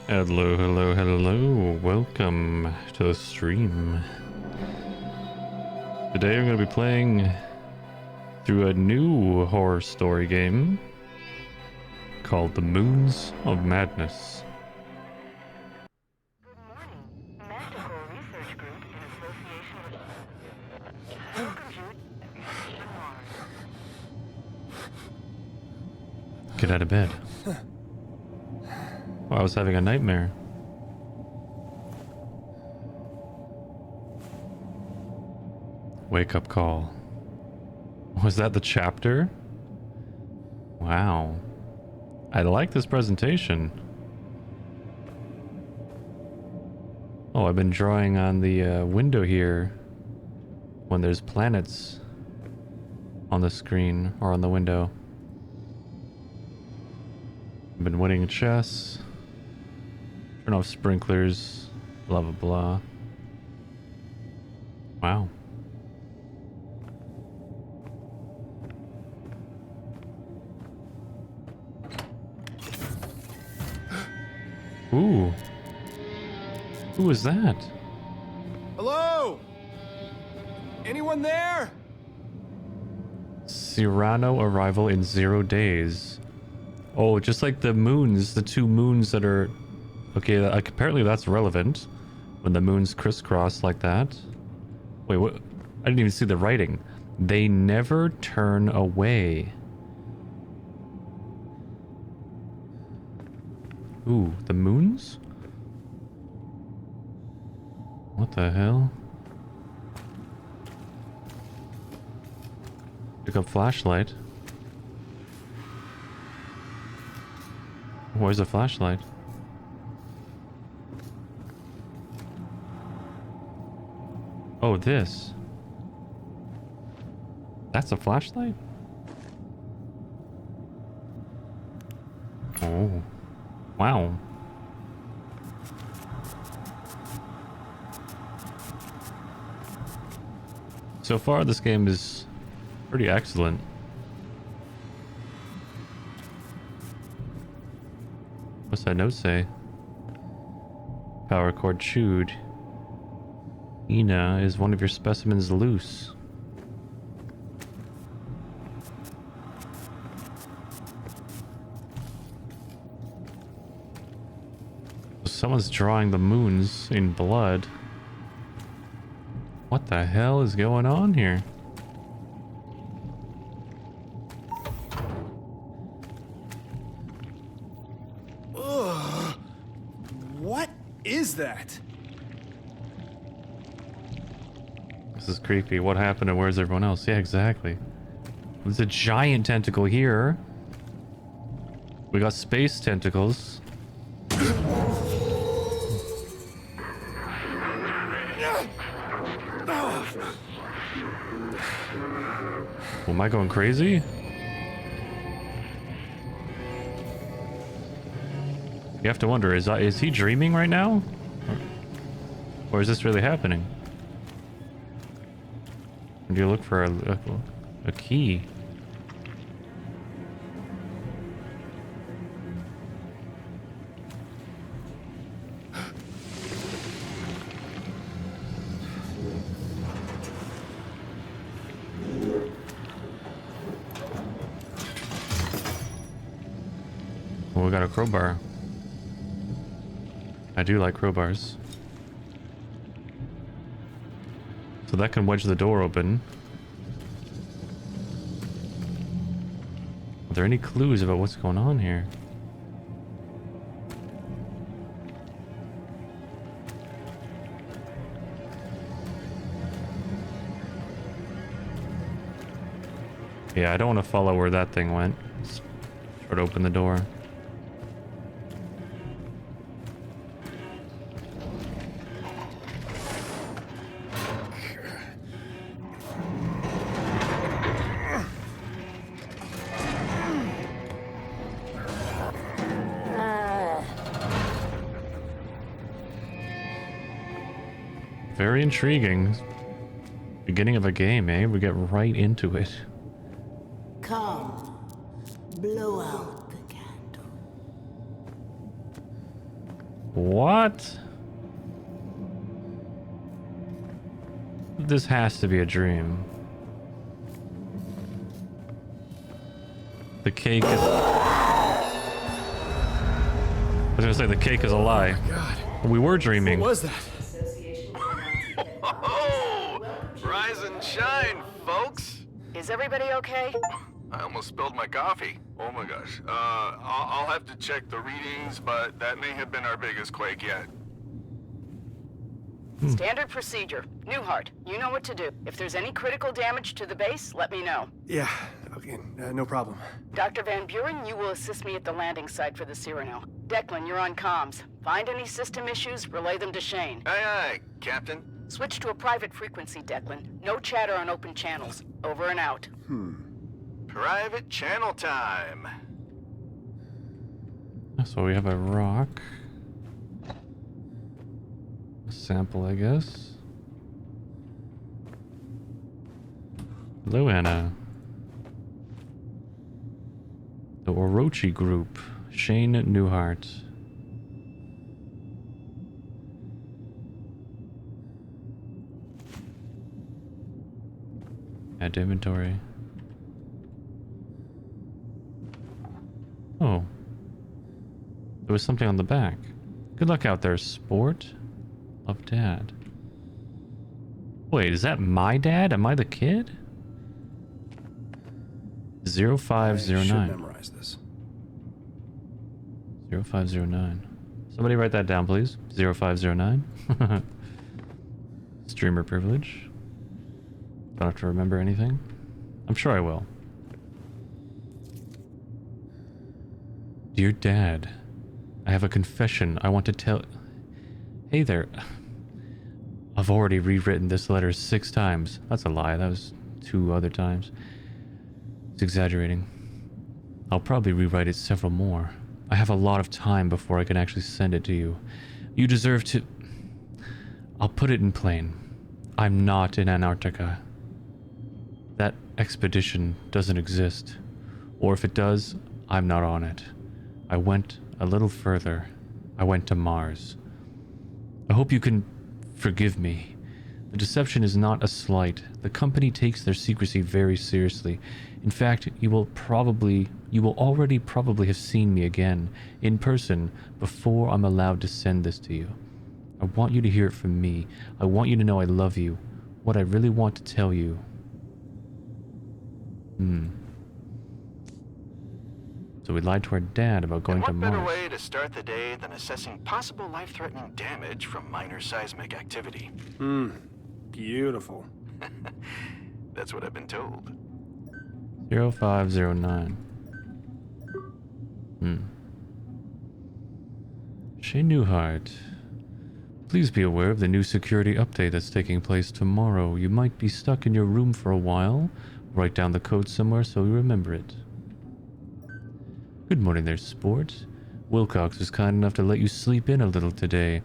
Hello, hello, hello. Welcome to the stream. Today I'm going to be playing through a new horror story game called The Moons of Madness. Get out of bed. Oh, I was having a nightmare. Wake up call. Was that the chapter? Wow. I like this presentation. Oh, I've been drawing on the window here when there's planets on the screen or on the window. I've been winning chess. Turn off sprinklers. Blah, blah, blah. Wow. Ooh. Who was that? Hello? Anyone there? Cyrano arrival in 0 days. Oh, just like the moons, the two moons that are... Okay, apparently that's relevant. When the moons crisscross like that. Wait, what? I didn't even see the writing. They never turn away. Ooh, the moons? What the hell? Pick up flashlight. Where's the flashlight? Oh, this. That's a flashlight? Oh. Wow. So far, this game is pretty excellent. What's that note say? Power cord chewed. Ina, is one of your specimens loose? Someone's drawing the moons in blood. What the hell is going on here? Ugh. What is that? This is creepy. What happened and where's everyone else? Yeah, exactly. There's a giant tentacle here. We got space tentacles. Am I going crazy? You have to wonder, is he dreaming right now? Or is this really happening? Or do you look for a key? Well, we got a crowbar. I do like crowbars. So that can wedge the door open. Are there any clues about what's going on here? Yeah, I don't want to follow where that thing went. Let's try to open the door. Very intriguing. Beginning of a game, eh? We get right into it. Come, blow out the candle. What? This has to be a dream. The cake is... I was gonna say the cake is a lie. Oh my God. We were dreaming. What was that? Oh, rise and shine, folks. Is everybody okay? I almost spilled my coffee. Oh my gosh. I'll have to check the readings, but that may have been our biggest quake yet. Standard procedure. Newhart, you know what to do. If there's any critical damage to the base, let me know. Yeah, okay, no problem. Dr. Van Buren, you will assist me at the landing site for the Cyrano. Declan, you're on comms. Find any system issues, relay them to Shane. Aye, aye, Captain. Switch to a private frequency, Declan. No chatter on open channels. Over and out. Private channel time. So we have a rock. A sample, I guess. Hello, Anna. The Orochi Group. Shane Newhart. Add inventory. Oh. There was something on the back. Good luck out there, sport. Love, Dad. Wait, is that my dad? Am I the kid? I should 0509. memorize this. 0509. Somebody write that down, please. 0509. Streamer privilege. Don't have to remember anything. I'm sure I will. Dear Dad, I have a confession I want to tell... Hey there. I've already rewritten this letter 6 times. That's a lie. That was 2 other times. It's exaggerating. I'll probably rewrite it several more. I have a lot of time before I can actually send it to you. You deserve to... I'll put it in plain. I'm not in Antarctica. That expedition doesn't exist. Or if it does, I'm not on it. I went a little further. I went to Mars. I hope you can forgive me. The deception is not a slight. The company takes their secrecy very seriously. In fact, you will already probably have seen me again, in person, before I'm allowed to send this to you. I want you to hear it from me. I want you to know I love you. What I really want to tell you. So we lied to our dad about going to And what better Mars. way to start the day than assessing possible life-threatening damage from minor seismic activity? Beautiful. That's what I've been told. 0509. Shane Newhart. Please be aware of the new security update that's taking place tomorrow. You might be stuck in your room for a while. Write down the code somewhere so you remember it. Good morning there, sport. Wilcox was kind enough to let you sleep in a little today.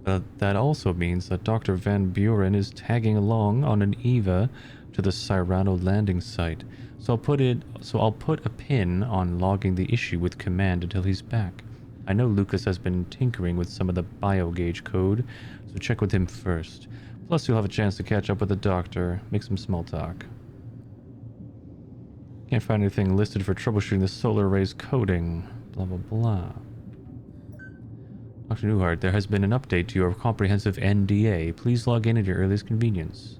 That also means that Dr. Van Buren is tagging along on an EVA to the Cyrano landing site. So I'll put a pin on logging the issue with command until he's back. I know Lucas has been tinkering with some of the biogauge code, so check with him first. Plus you'll have a chance to catch up with the doctor, make some small talk. Can't find anything listed for troubleshooting the solar array's coding. Blah blah blah. Dr. Newhart, there has been an update to your comprehensive NDA. Please log in at your earliest convenience.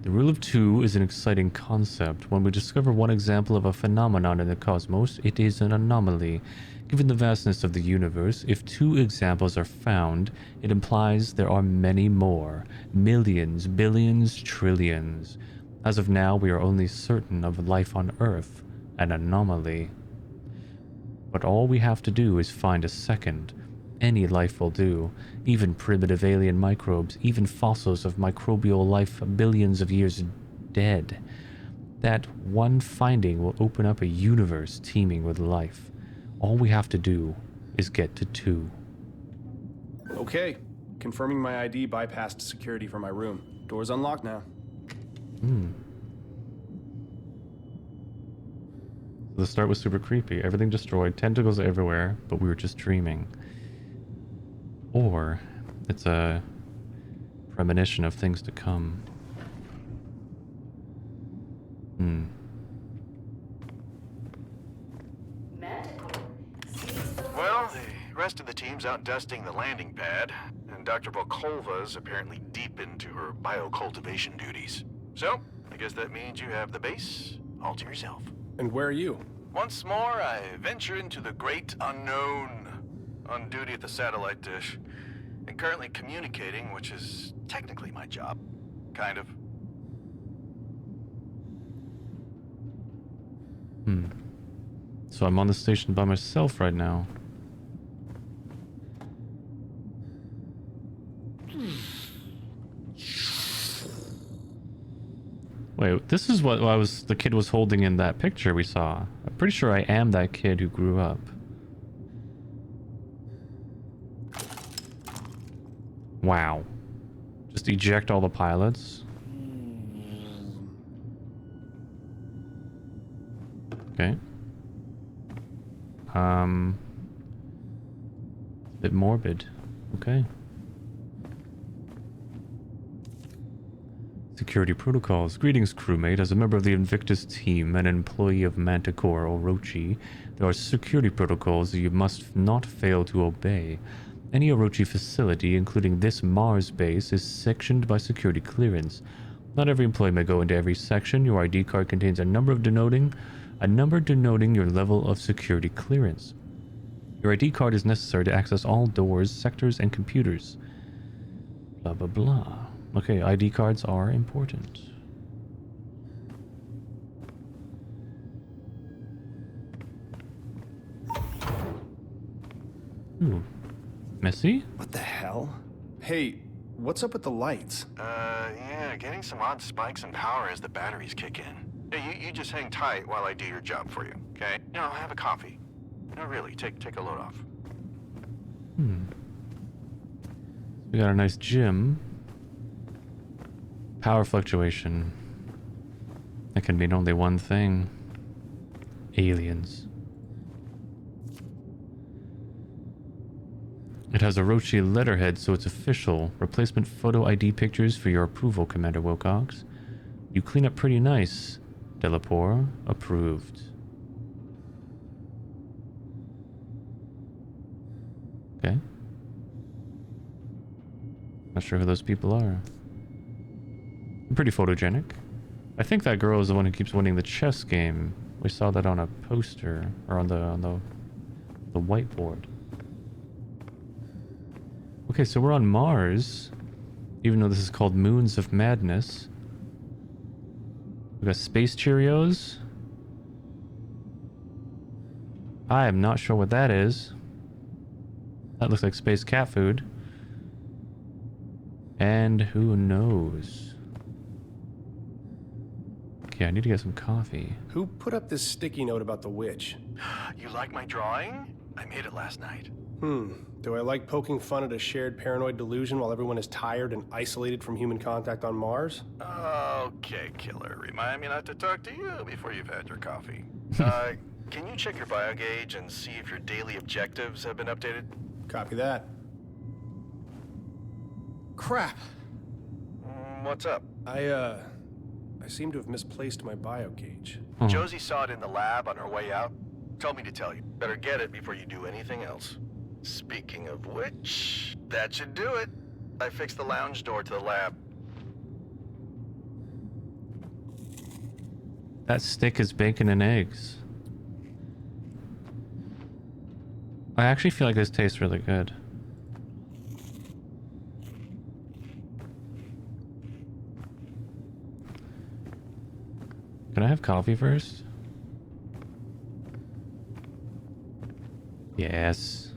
The rule of 2 is an exciting concept. When we discover one example of a phenomenon in the cosmos, it is an anomaly. Given the vastness of the universe, if 2 examples are found, it implies there are many more. Millions, billions, trillions. As of now, we are only certain of life on Earth, an anomaly. But all we have to do is find a second. Any life will do. Even primitive alien microbes, even fossils of microbial life billions of years dead. That one finding will open up a universe teeming with life. All we have to do is get to 2. Okay, confirming my ID bypassed security for my room. Door's unlocked now. The start was super creepy. Everything destroyed, tentacles everywhere, but we were just dreaming. Or it's a premonition of things to come. Well, the rest of the team's out dusting the landing pad, and Dr. Volkova's apparently deep into her biocultivation duties. So, I guess that means you have the base all to yourself. And where are you? Once more, I venture into the great unknown, on duty at the satellite dish, and currently communicating, which is technically my job. Kind of. So I'm on the station by myself right now. Wait, this is what the kid was holding in that picture we saw. I'm pretty sure I am that kid who grew up. Wow. Just eject all the pilots. Okay. A bit morbid. Okay. Security protocols. Greetings, crewmate. As a member of the Invictus team and an employee of Manticore Orochi, there are security protocols that you must not fail to obey. Any Orochi facility, including this Mars base, is sectioned by security clearance. Not every employee may go into every section. Your ID card contains a number denoting your level of security clearance. Your ID card is necessary to access all doors, sectors, and computers. Blah, blah, blah. Okay, ID cards are important. Ooh. Messy? What the hell? Hey, what's up with the lights? Yeah, getting some odd spikes in power as the batteries kick in. Hey, you just hang tight while I do your job for you, okay? You know, have a coffee. No, really, take a load off. We got a nice gym. Power fluctuation. That can mean only one thing. Aliens. It has a Orochi letterhead, so it's official. Replacement photo ID pictures for your approval, Commander Wilcox. You clean up pretty nice. Delapore, approved. Okay. Not sure who those people are. Pretty photogenic. I think that girl is the one who keeps winning the chess game. We saw that on a poster, or on the whiteboard. Okay, so we're on Mars, even though this is called Moons of Madness. We got Space Cheerios. I am not sure what that is. That looks like space cat food. And who knows? Okay, I need to get some coffee. Who put up this sticky note about the witch? You like my drawing? I made it last night. Do I like poking fun at a shared paranoid delusion while everyone is tired and isolated from human contact on Mars? Okay, killer. Remind me not to talk to you before you've had your coffee. Can you check your bio gauge and see if your daily objectives have been updated? Copy that. Crap. What's up? I seem to have misplaced my bio gauge. Josie saw it in the lab on her way out. Told me to tell you. Better get it before you do anything else. Speaking of which, that should do it. I fixed the lounge door to the lab. That stick is bacon and eggs. I actually feel like this tastes really good. Can I have coffee first? Yes.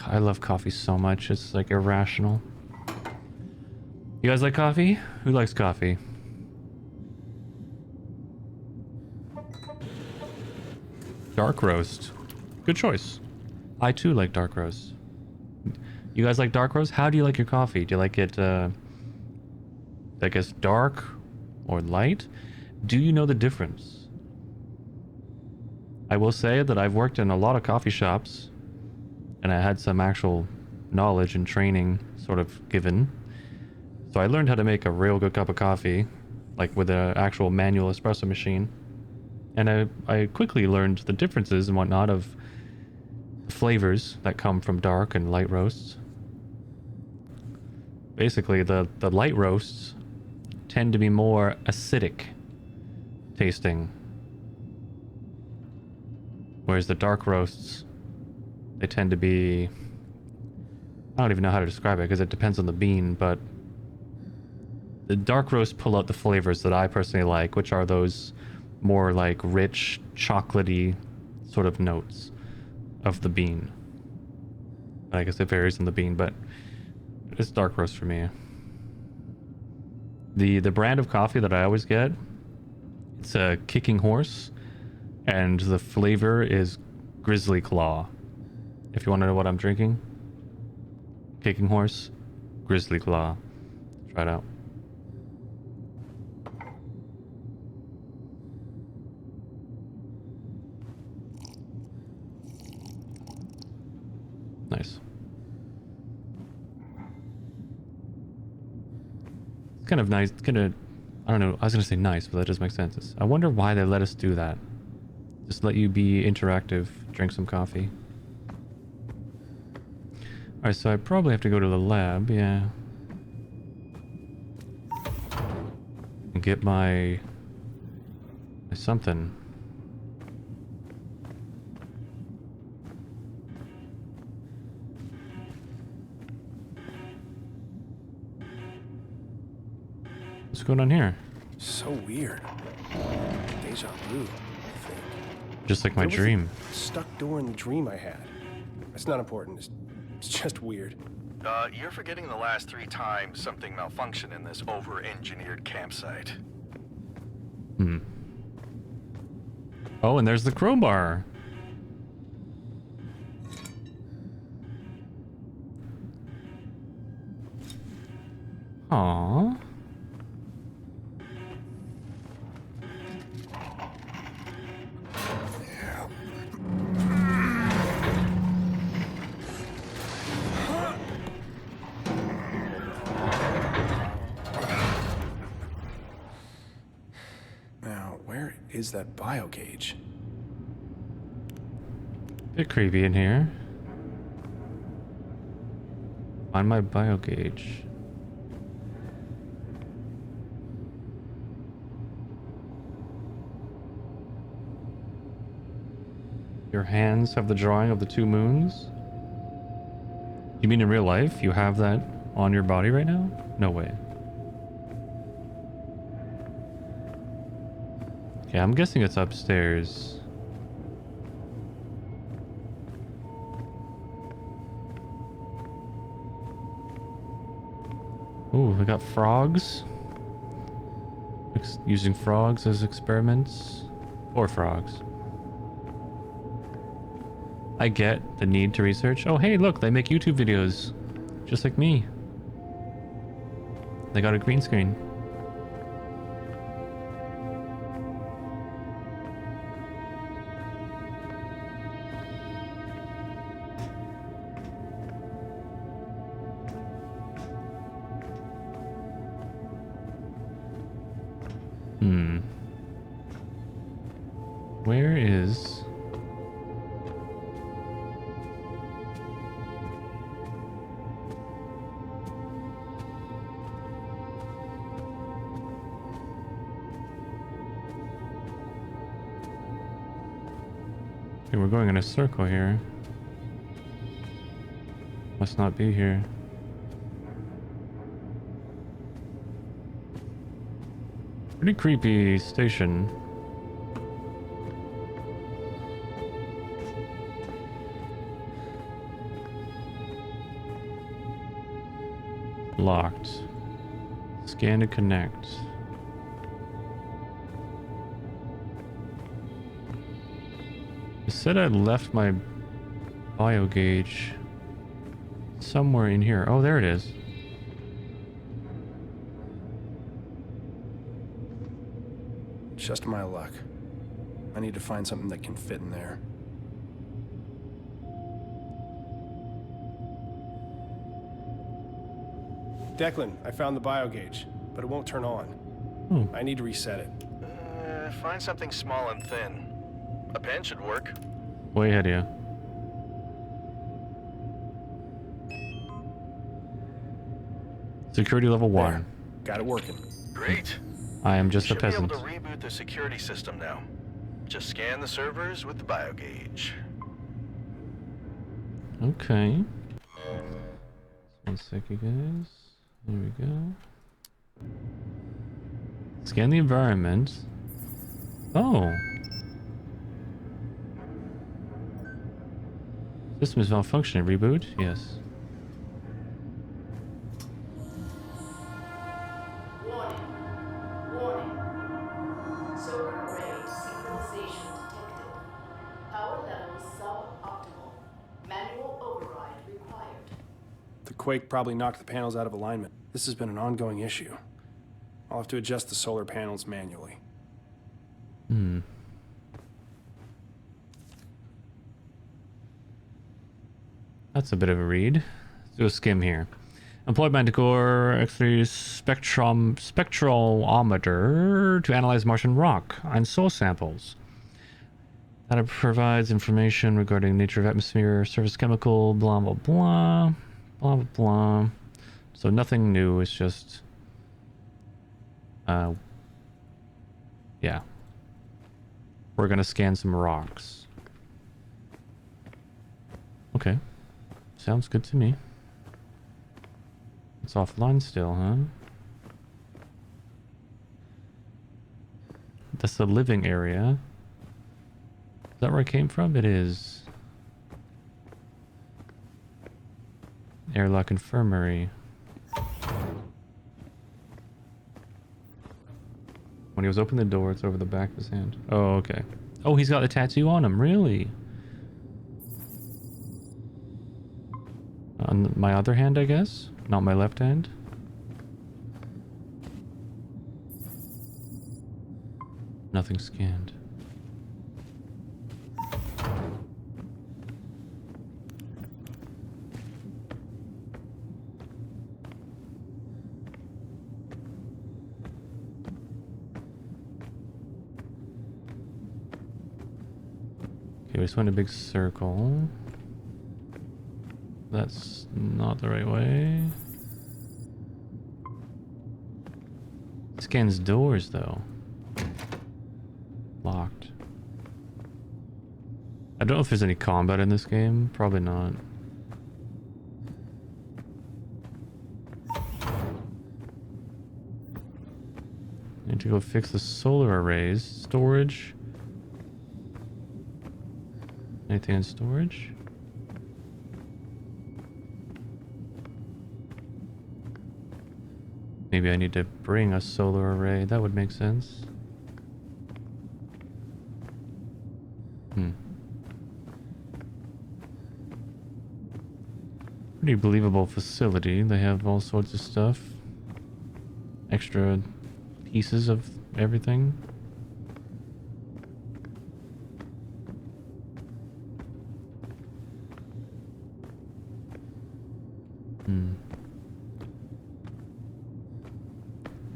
I love coffee so much, it's like irrational. You guys like coffee? Who likes coffee? Dark roast. Good choice. I too like dark roast. You guys like dark roast? How do you like your coffee? Do you like it, I guess, dark or light? Do you know the difference? I will say that I've worked in a lot of coffee shops, and I had some actual knowledge and training sort of given. So I learned how to make a real good cup of coffee, like with an actual manual espresso machine. And I quickly learned the differences and whatnot of flavors that come from dark and light roasts. Basically, the light roasts tend to be more acidic tasting, whereas the dark roasts, they tend to be, I don't even know how to describe it because it depends on the bean, but the dark roasts pull out the flavors that I personally like, which are those more like rich, chocolatey sort of notes of the bean. I guess it varies on the bean, but it's dark roast for me. The brand of coffee that I always get, it's a Kicking Horse, and the flavor is Grizzly Claw. If you want to know what I'm drinking, Kicking Horse, Grizzly Claw. Try it out. Nice. It's kind of nice. Kind of, I don't know. I was gonna say nice, but that does make sense. I wonder why they let us do that. Just let you be interactive, drink some coffee. Alright, so I probably have to go to the lab, yeah. And get my something. What's going on here? So weird. Deja vu, I think. Just like my There was a dream. stuck door in the dream I had. It's not important. It's just weird. You're forgetting the last 3 times something malfunctioned in this over-engineered campsite. Hmm. Oh, and there's the crowbar. Aww. Now, where is that bio gauge? Bit creepy in here. Find my bio gauge. Your hands have the drawing of the 2 moons? You mean in real life? You have that on your body right now? No way. Okay, I'm guessing it's upstairs. Ooh, we got frogs. Using frogs as experiments. 4 frogs. I get the need to research. Oh, hey, look, they make YouTube videos. Just like me. They got a green screen. Where is... Okay, we're going in a circle here. Must not be here. Pretty creepy station. Locked. Scan to connect. It said I left my bio gauge somewhere in here. Oh, there it is. Just my luck. I need to find something that can fit in there. Declan, I found the biogauge, but it won't turn on. Hmm. I need to reset it. Find something small and thin. A pen should work. Way ahead of you. Security level 1. There. Got it working. Great. I am just a Should be able peasant. to reboot the security system now. Just scan the servers with the biogauge. Okay. One second, guys. There we go. Scan the environment. Oh. System is malfunctioning. Reboot? Yes. Warning. Warning. Solar array synchronization detected. Power levels suboptimal. Manual override required. The quake probably knocked the panels out of alignment. This has been an ongoing issue. I'll have to adjust the solar panels manually. Hmm. That's a bit of a read. Let's do a skim here. Employed Manticore X3 spectrometer to analyze Martian rock and soil samples. That provides information regarding nature of atmosphere, surface chemical, blah blah blah, blah blah blah. So nothing new. It's just, yeah. We're gonna scan some rocks. Okay. Sounds good to me. It's offline still, huh? That's the living area. Is that where I came from? It is. Airlock infirmary. When he was opening the door, it's over the back of his hand. Oh, okay. Oh, he's got the tattoo on him, really? On my other hand, I guess? Not my left hand? Nothing scanned. Okay, we just went a big circle. That's not the right way. Scans doors, though. Locked. I don't know if there's any combat in this game. Probably not. Need to go fix the solar arrays. Storage. Anything in storage? Maybe I need to bring a solar array. That would make sense. Pretty believable facility. They have all sorts of stuff. Extra pieces of everything.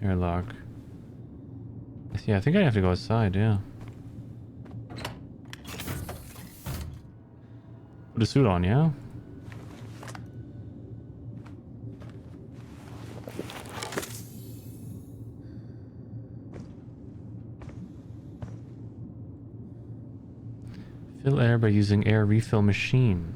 Airlock. Yeah, I think I have to go outside, yeah. Put a suit on, yeah? Fill air by using air refill machine.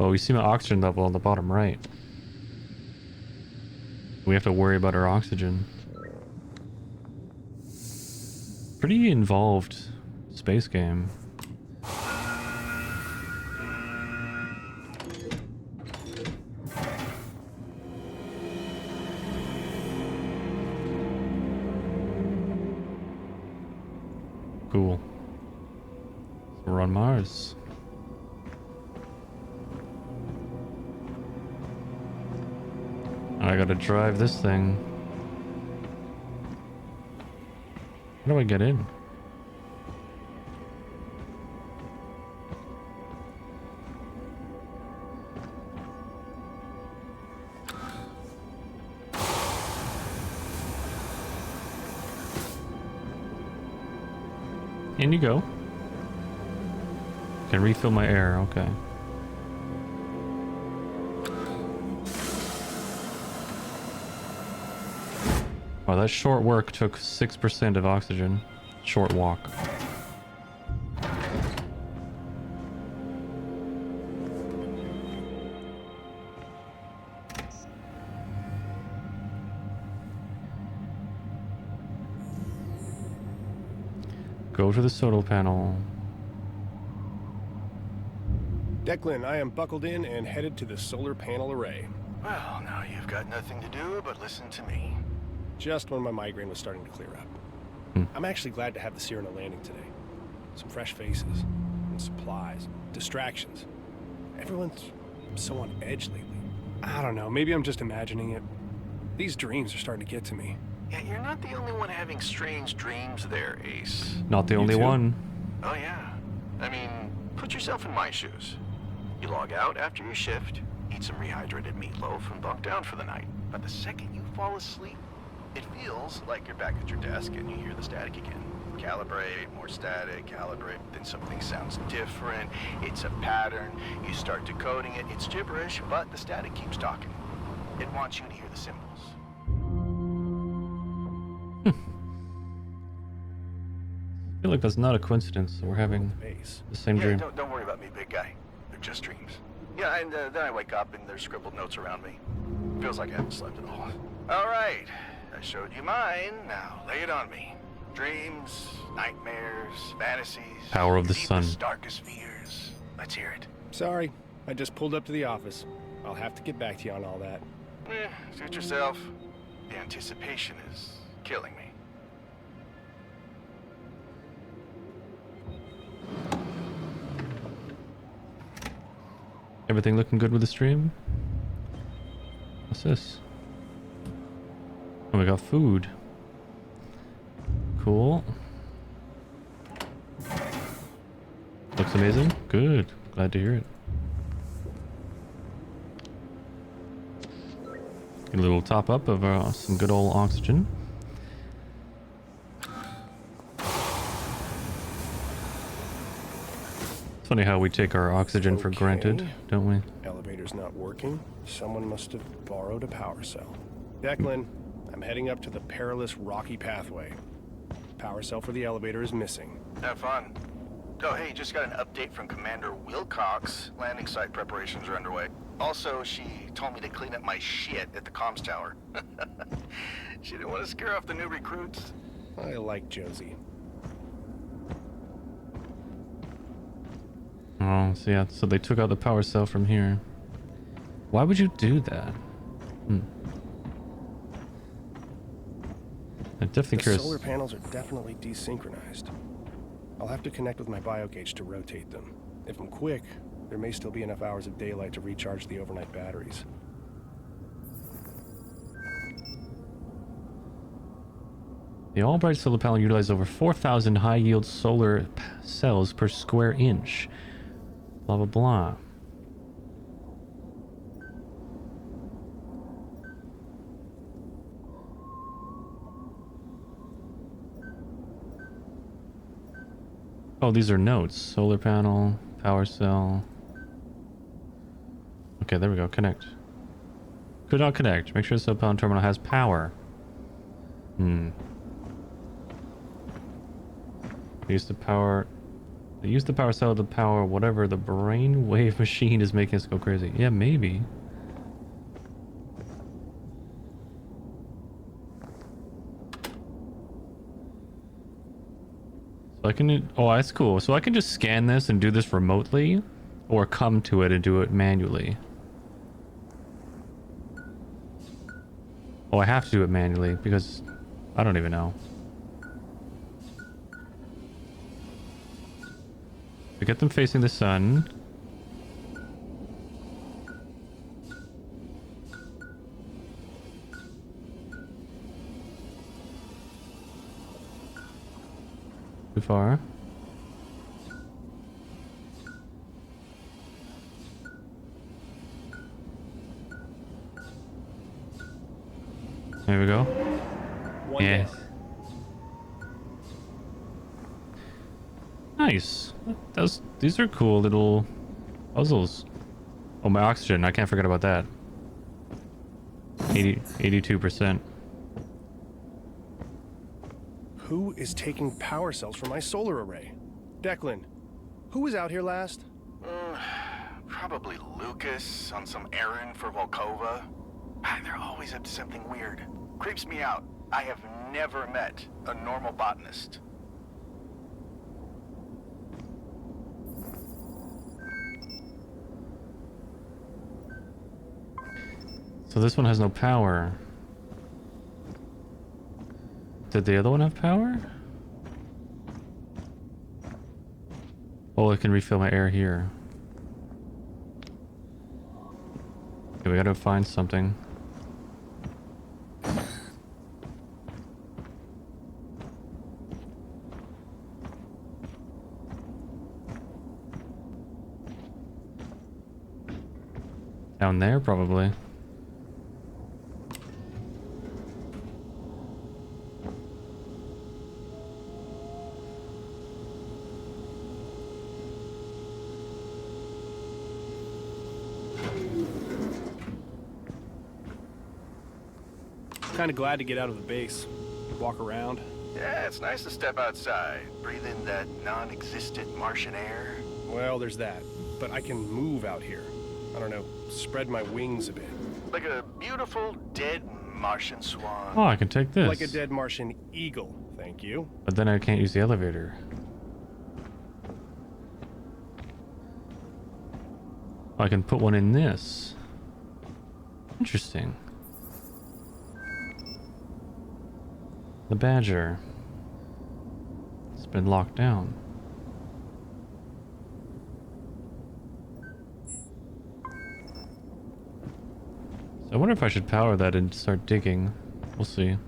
Oh, we see my oxygen level on the bottom right. We have to worry about our oxygen. Pretty involved space game. Cool. So we're on Mars. I gotta drive this thing. How do I get in? In you go. Can refill my air, okay. Oh, that short work took 6% of oxygen. Short walk. Go to the solar panel. Declan, I am buckled in and headed to the solar panel array. Well, now you've got nothing to do but listen to me. Just when my migraine was starting to clear up. Hmm. I'm actually glad to have the Cyrano landing today. Some fresh faces, and supplies, distractions. Everyone's so on edge lately. I don't know, maybe I'm just imagining it. These dreams are starting to get to me. Yeah, you're not the only one having strange dreams there, Ace. Not the only too? one. Oh yeah. I mean, put yourself in my shoes. You log out after your shift, eat some rehydrated meatloaf, and bunk down for the night. But the second you fall asleep, it feels like you're back at your desk and you hear the static again. Calibrate, more static, calibrate, then something sounds different. It's a pattern. You start decoding it. It's gibberish, but the static keeps talking. It wants you to hear the symbols. I feel like that's not a coincidence that we're having Base. the same Yeah, dream. don't worry about me, big guy. They're just dreams. Yeah, and then I wake up and there's scribbled notes around me. Feels like I haven't slept at all. All right, I showed you mine. Now lay it on me. Dreams, nightmares, fantasies. Power of the deepest, sun. darkest fears. Let's hear it. Sorry, I just pulled up to the office. I'll have to get back to you on all that. Suit yourself. The anticipation is killing me. Everything looking good with the stream? What's this? Oh, we got food. Cool. Looks amazing. Good. Glad to hear it. Get a little top up of some good old oxygen. It's funny how we take our oxygen for granted, Okay. don't we? Elevator's not working. Someone must have borrowed a power cell. Declan, I'm heading up to the perilous rocky pathway. Power cell for the elevator is missing. Have fun. Oh, hey, just got an update from Commander Wilcox. Landing site preparations are underway. Also, she told me to clean up my shit at the comms tower. She didn't want to scare off the new recruits. I like Josie. Oh, so yeah, so they took out the power cell from here. Why would you do that? I'm definitely The curious. solar panels are definitely desynchronized. I'll have to connect with my biogauge to rotate them. If I'm quick, there may still be enough hours of daylight to recharge the overnight batteries. The all-bright solar panel utilizes over 4,000 high-yield solar cells per square inch. Blah, blah, blah. Oh, these are notes. Solar panel, power cell. Okay, there we go. Connect. Could not connect. Make sure the solar panel terminal has power. Use the power. Use the power cell to power whatever the brainwave machine is making us go crazy. Yeah, maybe. So I can. Oh, that's cool. So I can just scan this and do this remotely, or come to it and do it manually. Oh, I have to do it manually because I don't even know. We get them facing the sun. Too far. There we go. One Yes. down. Nice. These are cool little puzzles. Oh, my oxygen. I can't forget about that. 82%. Who is taking power cells from my solar array? Declan, who was out here last? Probably Lucas on some errand for Volkova. They're always up to something weird. Creeps me out. I have never met a normal botanist. So this one has no power. Did the other one have power? Oh, I can refill my air here. Okay, we gotta find something. Down there, probably. Kind of glad to get out of the base. Walk around. Yeah, it's nice to step outside, breathe in that non-existent Martian air. Well, there's that. But I can move out here. I don't know, spread my wings a bit. Like a beautiful, dead Martian swan. Oh, I can take this. Like a dead Martian eagle, thank you. But then I can't use the elevator. I can put one in this. Interesting. The badger. It's been locked down. So I wonder if I should power that and start digging. We'll see.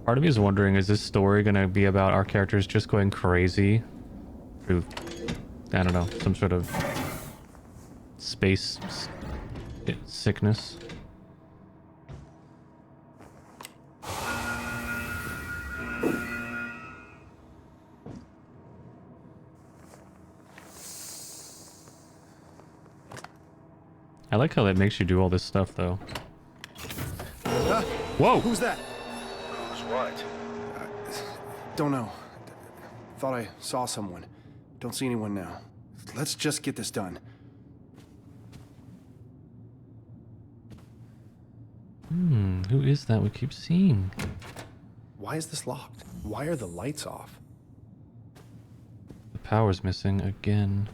Part of me is wondering, is this story going to be about our characters just going crazy through, I don't know, some sort of space sickness? I like how that makes you do all this stuff, though. Whoa! Who's that? Who's what? Don't know. Thought I saw someone. Don't see anyone now. Let's just get this done. Who is that we keep seeing? Why is this locked? Why are the lights off? The power's missing again.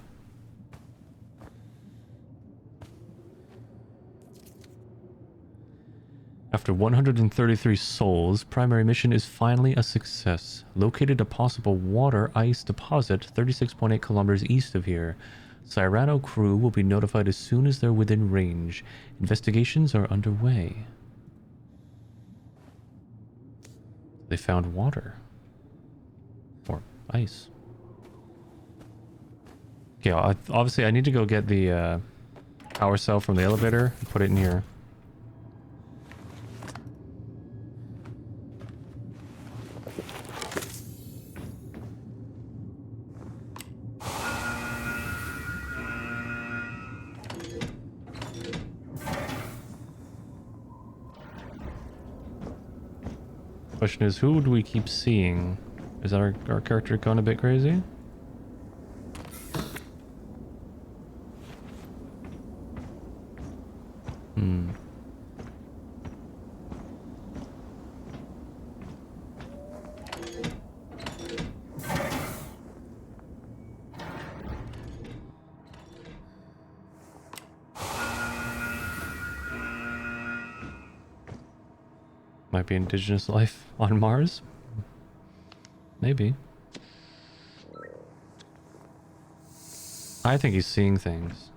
After 133 souls, primary mission is finally a success. Located a possible water ice deposit 36.8 kilometers east of here. Cyrano crew will be notified as soon as they're within range. Investigations are underway. They found water. Or ice. Okay, obviously I need to go get the power cell from the elevator and put it in here. Question is, who would we keep seeing? Is our character going a bit crazy? Might be indigenous life on Mars? Maybe. I think he's seeing things.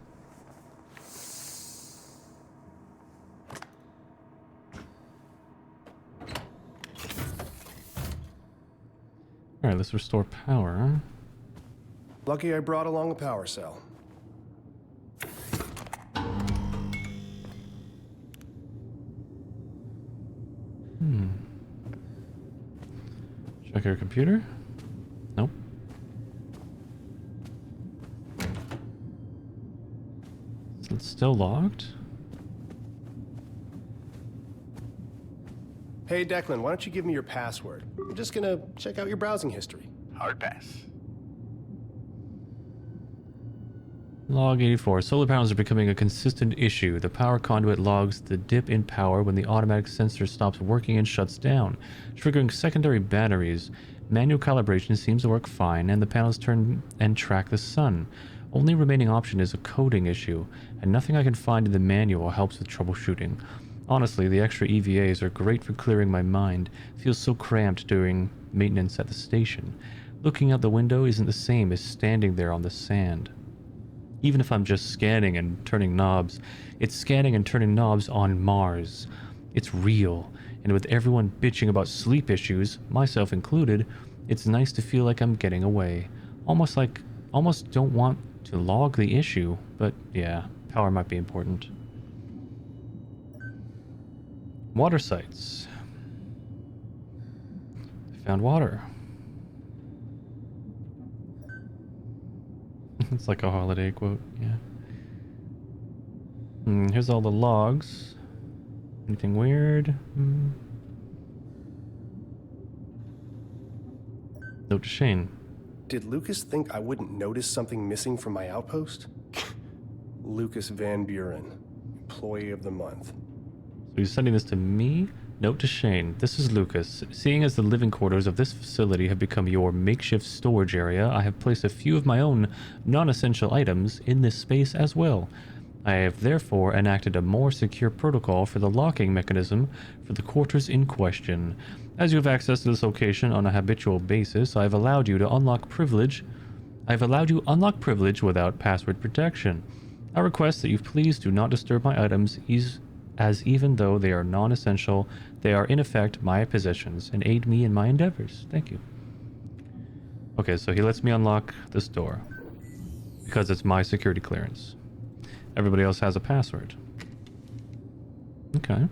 Alright, let's restore power. Lucky I brought along a power cell. Check your computer. Nope. So it's still locked. Hey, Declan, why don't you give me your password? I'm just gonna check out your browsing history. Hard pass. Log 84. Solar panels are becoming a consistent issue. The power conduit logs the dip in power when the automatic sensor stops working and shuts down, triggering secondary batteries. Manual calibration seems to work fine, and the panels turn and track the sun. Only remaining option is a coding issue, and nothing I can find in the manual helps with troubleshooting. Honestly, the extra EVAs are great for clearing my mind. Feels so cramped during maintenance at the station. Looking out the window isn't the same as standing there on the sand. Even if I'm just scanning and turning knobs, it's scanning and turning knobs on Mars. It's real, and with everyone bitching about sleep issues, myself included, it's nice to feel like I'm getting away. Almost don't want to log the issue, but yeah, power might be important. Water sites. Found water. It's like a holiday quote, yeah. Here's all the logs. Anything weird? Note to Shane. Did Lucas think I wouldn't notice something missing from my outpost? Lucas Van Buren, Employee of the Month. So he's sending this to me? Note to Shane. This is Lucas. Seeing as the living quarters of this facility have become your makeshift storage area, I have placed a few of my own non-essential items in this space as well. I have therefore enacted a more secure protocol for the locking mechanism for the quarters in question. As you have access to this location on a habitual basis, I have allowed you unlock privilege without password protection. I request that you please do not disturb my items, as even though they are non-essential, they are in effect my possessions and aid me in my endeavors. Thank you. Okay, so he lets me unlock this door because it's my security clearance. Everybody else has a password. Okay.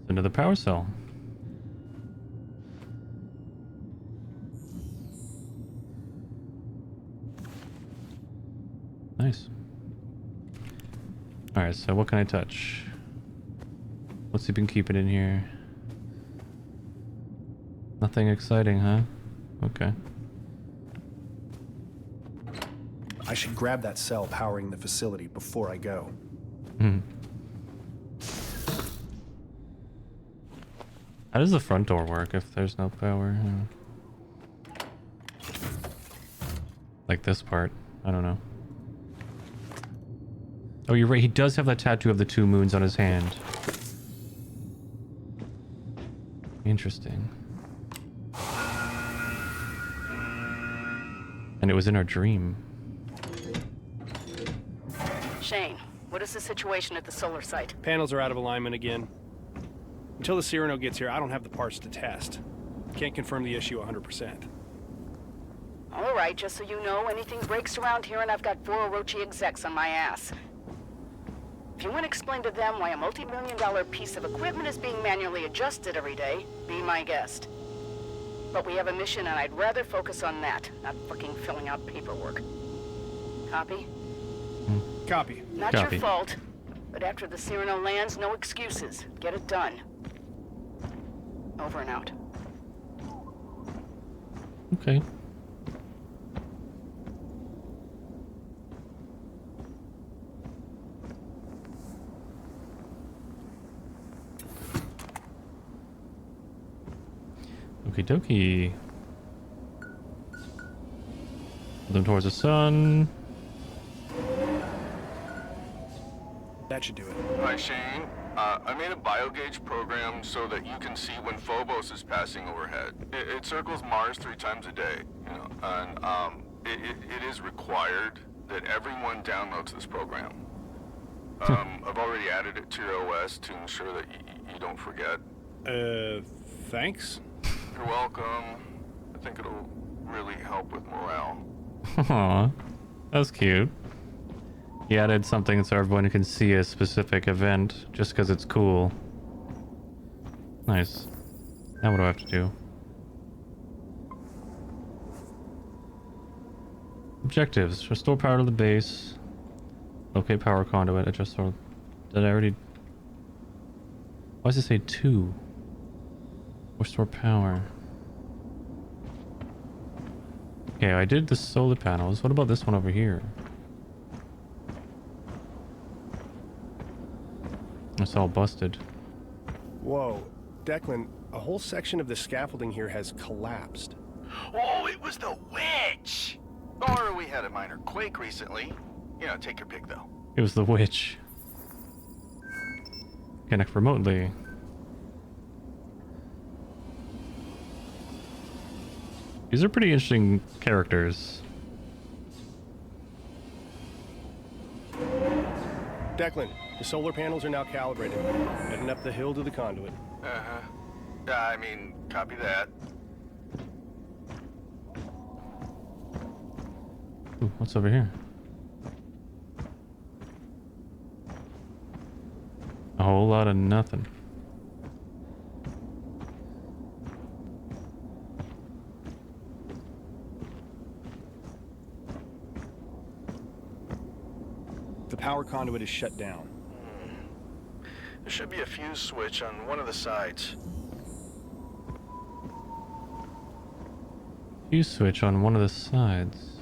Another power cell. Nice. Alright, so what can I touch? What's he been keeping in here? Nothing exciting, huh? Okay. I should grab that cell powering the facility before I go. How does the front door work if there's no power? Like this part. I don't know. Oh, you're right. He does have that tattoo of the two moons on his hand. Interesting. And it was in our dream. Shane, what is the situation at the solar site? Panels are out of alignment again. Until the Cyrano gets here, I don't have the parts to test. Can't confirm the issue 100%. All right, just so you know, anything breaks around here and I've got 4 Orochi execs on my ass. If you want to explain to them why a multi-million-dollar piece of equipment is being manually adjusted every day, be my guest. But we have a mission and I'd rather focus on that, not fucking filling out paperwork. Copy? Copy. Not Copy. your fault, but after the Cyrano lands, no excuses. Get it done. Over and out. Okay. Okie dokie. Them towards the sun. That should do it. Hi, Shane. I made a biogauge program so that you can see when Phobos is passing overhead. It circles Mars 3 times a day, you know, and it is required that everyone downloads this program. I've already added it to your OS to ensure that you don't forget. Thanks? You're welcome. I think it'll really help with morale. Aw, that's cute. He added something so everyone can see a specific event just because it's cool. Nice. Now what do I have to do? Objectives. Restore power to the base. Locate power conduit. Adjust or... Did I already... Why does it say 2? Restore power. Okay, I did the solar panels. What about this one over here? It's all busted. Whoa. Declan, a whole section of the scaffolding here has collapsed. Oh, it was the witch! Or we had a minor quake recently. You know, take your pick though. It was the witch. Connect remotely. These are pretty interesting characters. Declan, the solar panels are now calibrated. Heading up the hill to the conduit. Uh-huh. I mean, copy that. Ooh, what's over here? A whole lot of nothing. The power conduit is shut down. There should be a fuse switch on one of the sides. Fuse switch on one of the sides.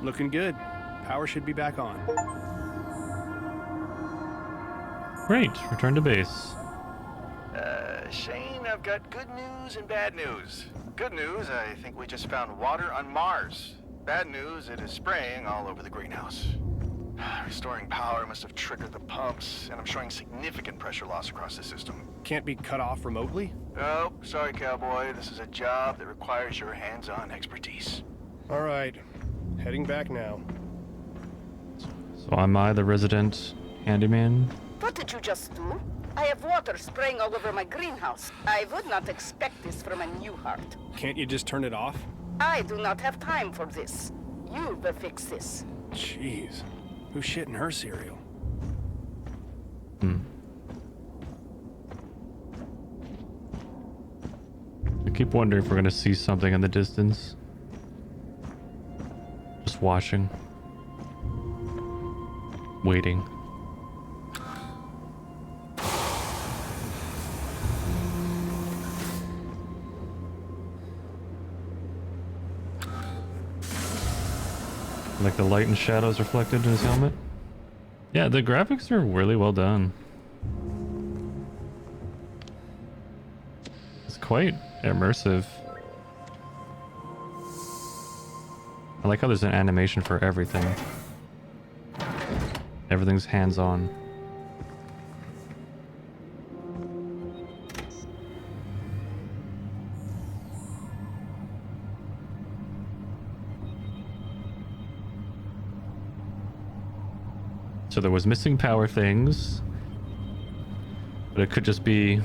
Looking good. Power should be back on. Great, return to base. Shane, I've got good news and bad news. Good news, I think we just found water on Mars. Bad news, it is spraying all over the greenhouse. Restoring power must have triggered the pumps, and I'm showing significant pressure loss across the system. Can't be cut off remotely? Oh, sorry, cowboy. This is a job that requires your hands-on expertise. All right. Heading back now. So am I the resident handyman? What did you just do? I have water spraying all over my greenhouse. I would not expect this from a new heart. Can't you just turn it off? I do not have time for this. You will fix this. Jeez. Who's shitting her cereal? I keep wondering if we're gonna see something in the distance. Just watching. Waiting. Like the light and shadows reflected in his helmet. Yeah, the graphics are really well done. It's quite immersive. I like how there's an animation for everything. Everything's hands-on. So there was missing power things, but it could just be,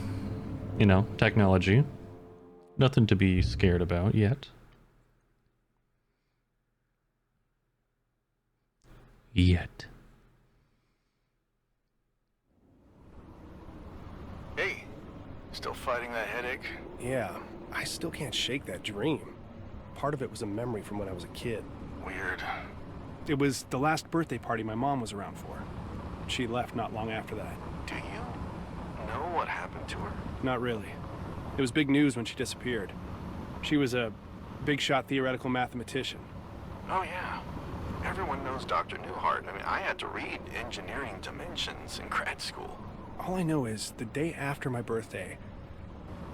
you know, technology. Nothing to be scared about yet. Yet. Hey, still fighting that headache? Yeah, I still can't shake that dream. Part of it was a memory from when I was a kid. Weird. It was the last birthday party my mom was around for. She left not long after that. Do you know what happened to her? Not really. It was big news when she disappeared. She was a big-shot theoretical mathematician. Oh, yeah. Everyone knows Dr. Newhart. I mean, I had to read Engineering Dimensions in grad school. All I know is, the day after my birthday,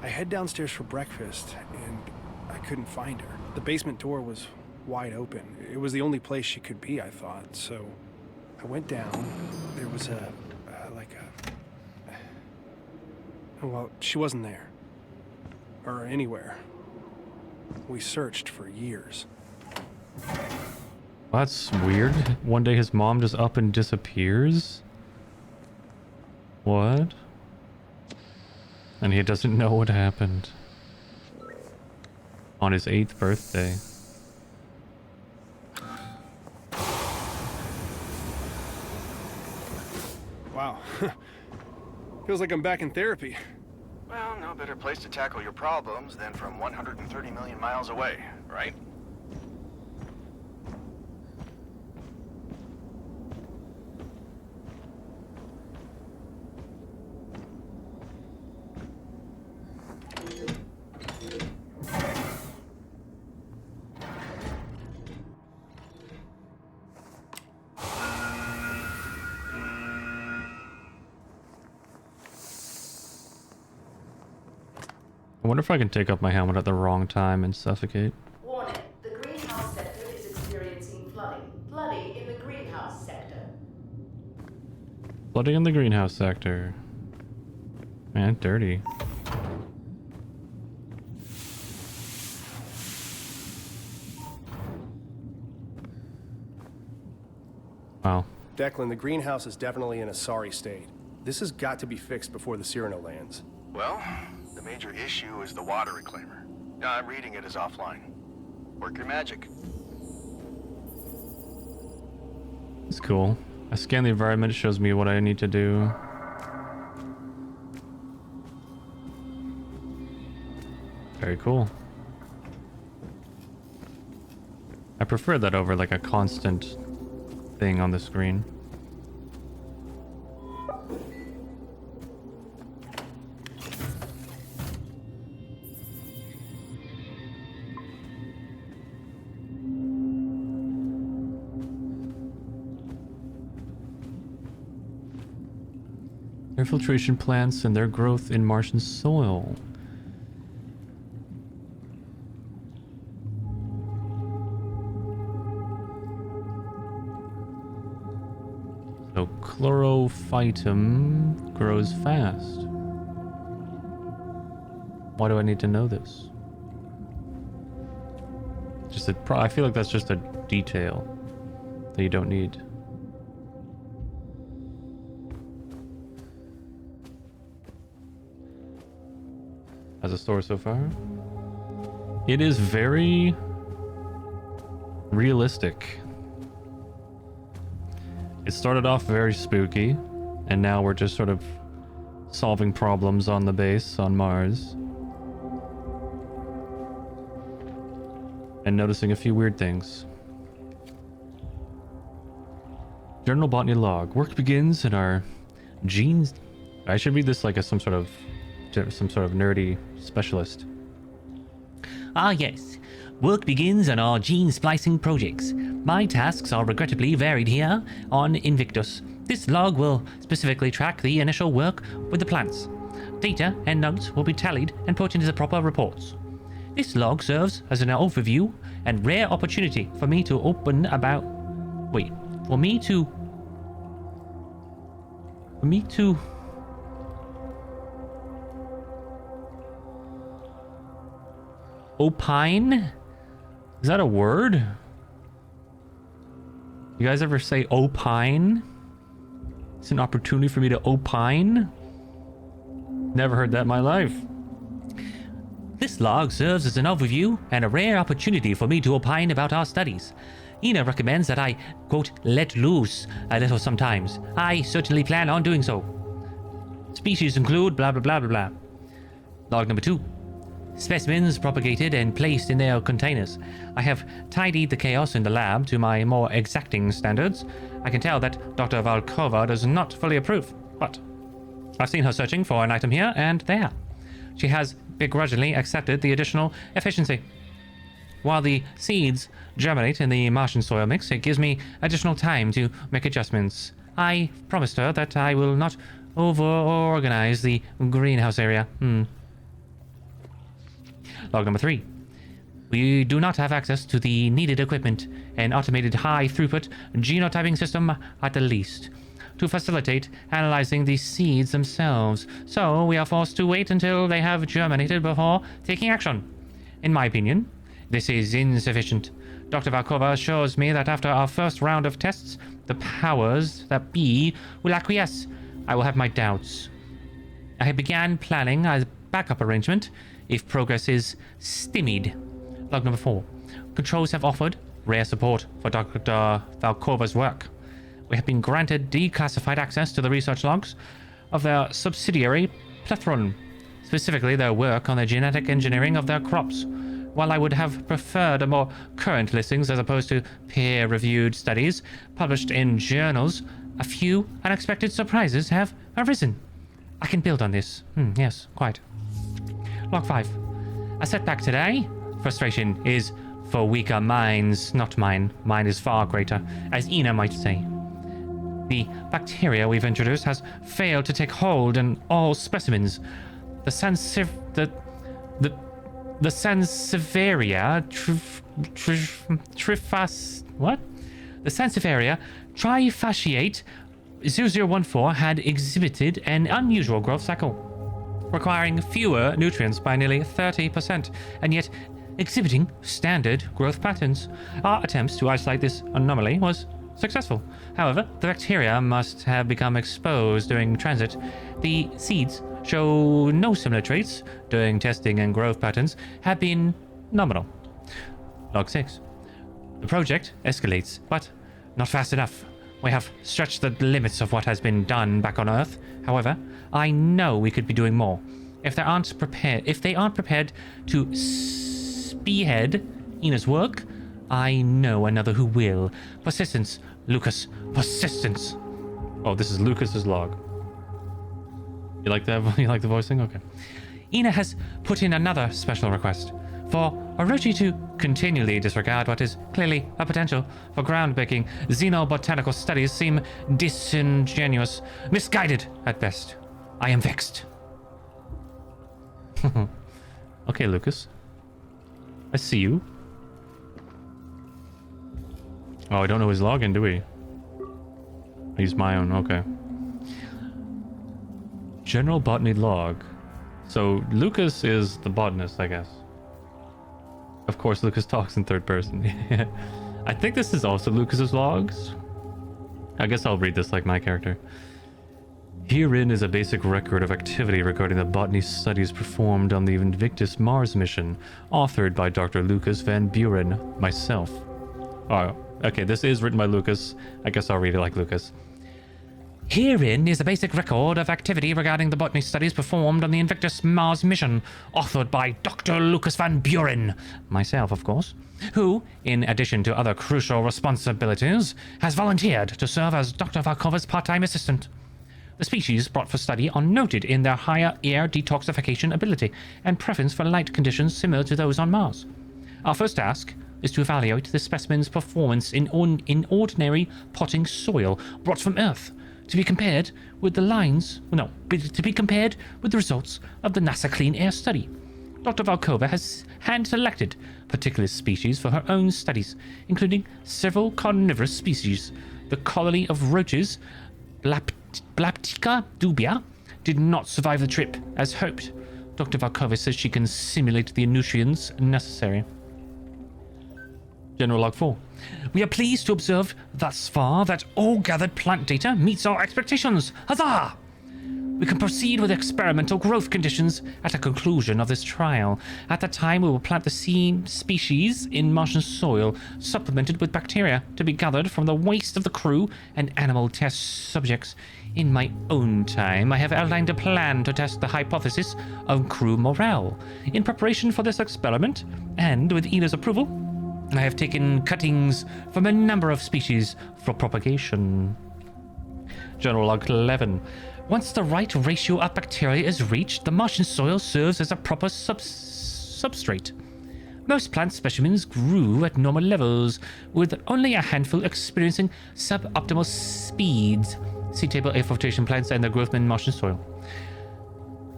I head downstairs for breakfast, and I couldn't find her. The basement door was wide open. It was the only place she could be, I thought. So I went down. There was well, she wasn't there. Or anywhere. We searched for years. That's weird. One day his mom just up and disappears? What? And he doesn't know what happened. On his 8th birthday. Wow. Feels like I'm back in therapy. Well, no better place to tackle your problems than from 130 million miles away, right? I wonder if I can take off my helmet at the wrong time and suffocate. Warning, the greenhouse sector is experiencing flooding. Flooding in the greenhouse sector. Flooding in the greenhouse sector. Man, dirty. Wow. Declan, the greenhouse is definitely in a sorry state. This has got to be fixed before the Cyrano lands. Well, the major issue is the water reclaimer. I'm reading it as offline. Work your magic. It's cool. I scan the environment, it shows me what I need to do. Very cool. I prefer that over like a constant thing on the screen. Air filtration plants and their growth in Martian soil. So chlorophytum grows fast. Why do I need to know this? Just I feel like that's just a detail that you don't need. As a store so far. It is very realistic. It started off very spooky, and now we're just sort of solving problems on the base on Mars. And noticing a few weird things. Journal Botany Log. Work begins in our genes. I should read this like some sort of nerdy specialist. Ah yes, work begins on our gene splicing projects. My tasks are regrettably varied here on Invictus. This log will specifically track the initial work with the plants. Data and notes will be tallied and put into the proper reports. This log serves as an overview and rare opportunity for me to opine? Is that a word? You guys ever say opine? It's an opportunity for me to opine? Never heard that in my life. This log serves as an overview and a rare opportunity for me to opine about our studies. Ina recommends that I, quote, let loose a little sometimes. I certainly plan on doing so. Species include blah blah blah blah blah. Log number 2. Specimens propagated and placed in their containers. I have tidied the chaos in the lab to my more exacting standards. I can tell that Dr. Volkova does not fully approve, but I've seen her searching for an item here and there. She has begrudgingly accepted the additional efficiency. While the seeds germinate in the Martian soil mix, it gives me additional time to make adjustments. I promised her that I will not over-organize the greenhouse area. Log number 3. We do not have access to the needed equipment, an automated high-throughput genotyping system at the least, to facilitate analyzing the seeds themselves, so we are forced to wait until they have germinated before taking action. In my opinion, this is insufficient. Dr. Valkova assures me that after our first round of tests, the powers that be will acquiesce. I will have my doubts. I began planning a backup arrangement if progress is stymied. Log number 4. Controls have offered rare support for Dr. Valkova's work. We have been granted declassified access to the research logs of their subsidiary Plethron, specifically their work on the genetic engineering of their crops. While I would have preferred a more current listings as opposed to peer-reviewed studies published in journals, a few unexpected surprises have arisen. I can build on this. Yes, quite. Log 5. A setback today. Frustration is for weaker minds, not mine. Mine is far greater, as Ina might say. The bacteria we've introduced has failed to take hold in all specimens. The Sansevieria The Sansevieria trifasciate 0014 had exhibited an unusual growth cycle, requiring fewer nutrients by nearly 30%, and yet exhibiting standard growth patterns. Our attempts to isolate this anomaly was successful. However, the bacteria must have become exposed during transit. The seeds show no similar traits during testing, and growth patterns have been nominal. Log 6. The project escalates, but not fast enough. We have stretched the limits of what has been done back on Earth. However, I know we could be doing more. If they aren't prepared to spearhead Ina's work, I know another who will. Persistence, Lucas. Persistence. Oh, this is Lucas's log. You like that? You like the voicing? Okay. Ina has put in another special request for Orochi to continually disregard what is clearly a potential for groundbreaking xenobotanical studies seem disingenuous, misguided at best. I am vexed. Okay, Lucas. I see you. Oh, I don't know his login, do we? I use my own, okay. General botany log. So Lucas is the botanist, I guess. Of course, Lucas talks in third person. I think this is also Lucas's logs. I guess I'll read this like my character. Herein is a basic record of activity regarding the botany studies performed on the Invictus Mars mission, authored by Dr. Lucas Van Buren, myself. Oh, okay, this is written by Lucas. I guess I'll read it like Lucas. Herein is a basic record of activity regarding the botany studies performed on the Invictus Mars mission, authored by Dr. Lucas Van Buren, myself, of course, who, in addition to other crucial responsibilities, has volunteered to serve as Dr. Valkova's part-time assistant. The species brought for study are noted in their higher air detoxification ability and preference for light conditions similar to those on Mars. Our first task is to evaluate the specimen's performance in ordinary potting soil brought from Earth, to be compared with the results of the NASA Clean Air study. Dr. Valkova has hand-selected particular species for her own studies, including several carnivorous species. The colony of roaches, Blaptica dubia, did not survive the trip as hoped. Dr. Valkova says she can simulate the nutrients necessary. General Log 4. We are pleased to observe thus far that all gathered plant data meets our expectations. Huzzah! We can proceed with experimental growth conditions at the conclusion of this trial. At that time, we will plant the seed species in Martian soil, supplemented with bacteria to be gathered from the waste of the crew and animal test subjects. In my own time, I have outlined a plan to test the hypothesis of crew morale. In preparation for this experiment, and with Ina's approval, I have taken cuttings from a number of species for propagation. General Log 11. Once the right ratio of bacteria is reached, the Martian soil serves as a proper substrate. Most plant specimens grew at normal levels, with only a handful experiencing suboptimal speeds. See Table A for rotation plants and their growth in Martian soil.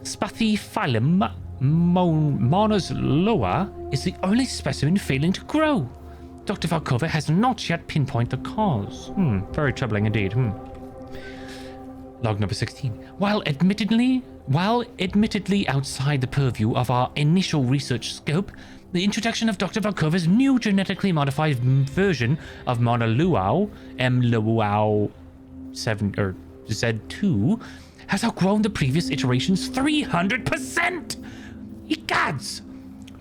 Spathiphyllum Mona's loa is the only specimen failing to grow. Dr. Volkova has not yet pinpointed the cause. Very troubling indeed. Log number 16. While admittedly outside the purview of our initial research scope, the introduction of Dr. Volkova's new genetically modified version of Mona Luau, M. Luau 7 or Z2, has outgrown the previous iteration's 300%! Egads!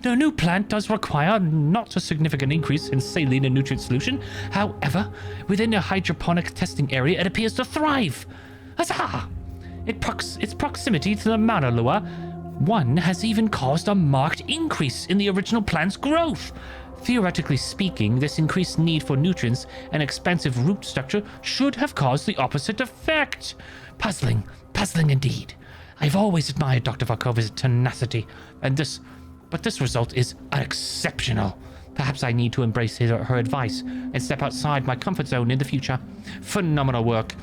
The new plant does require not a significant increase in saline and nutrient solution. However, within a hydroponic testing area, it appears to thrive. Huzzah! Its proximity to the Mauna Loa 1 has even caused a marked increase in the original plant's growth. Theoretically speaking, this increased need for nutrients and expansive root structure should have caused the opposite effect. Puzzling indeed. I've always admired Dr. Volkova's tenacity, but this result is exceptional. Perhaps I need to embrace her advice and step outside my comfort zone in the future. Phenomenal work.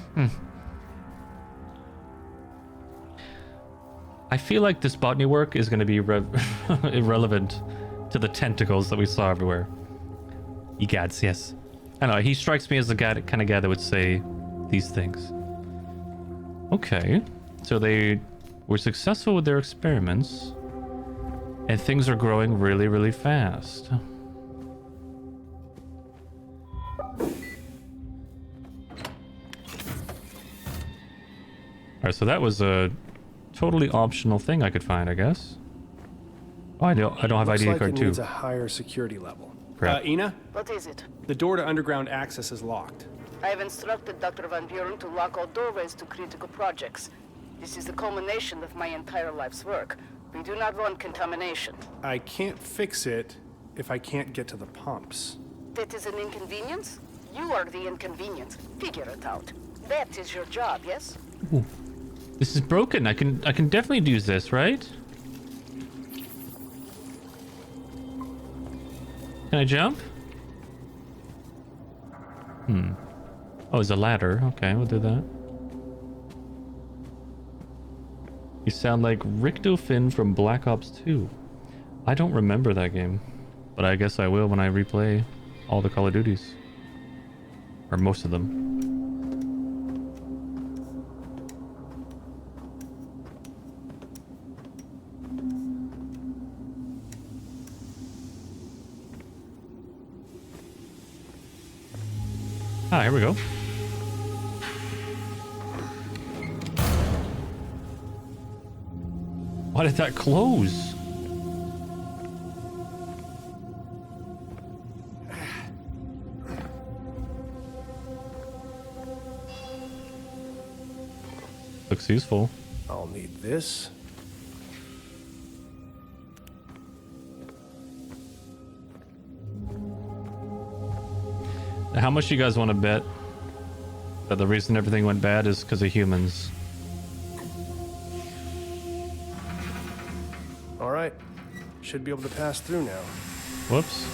I feel like this botany work is going to be irrelevant to the tentacles that we saw everywhere. Egads, yes. I don't know, he strikes me as the kind of guy that would say these things. Okay, so they were successful with their experiments, and things are growing really, really fast. Alright, so that was a totally optional thing I could find, I guess. Oh, I don't have Looks ID like card it too. needs a higher security level. Crap. Ina, What is it? the door to underground access is locked. I have instructed Dr. Van Buren to lock all doorways to critical projects. This is the culmination of my entire life's work. We do not want contamination. I can't fix it if I can't get to the pumps. That is an inconvenience? You are the inconvenience. Figure it out. That is your job, yes? Ooh. This is broken. I can definitely use this, right? Can I jump? Oh, it's a ladder. Okay, we'll do that. You sound like Ricto Finn from Black Ops 2. I don't remember that game, but I guess I will when I replay all the Call of Duties. Or most of them. Ah, here we go. Why did that close? Looks useful. I'll need this. How much do you guys want to bet that the reason everything went bad is because of humans? All right. Should be able to pass through now. Whoops.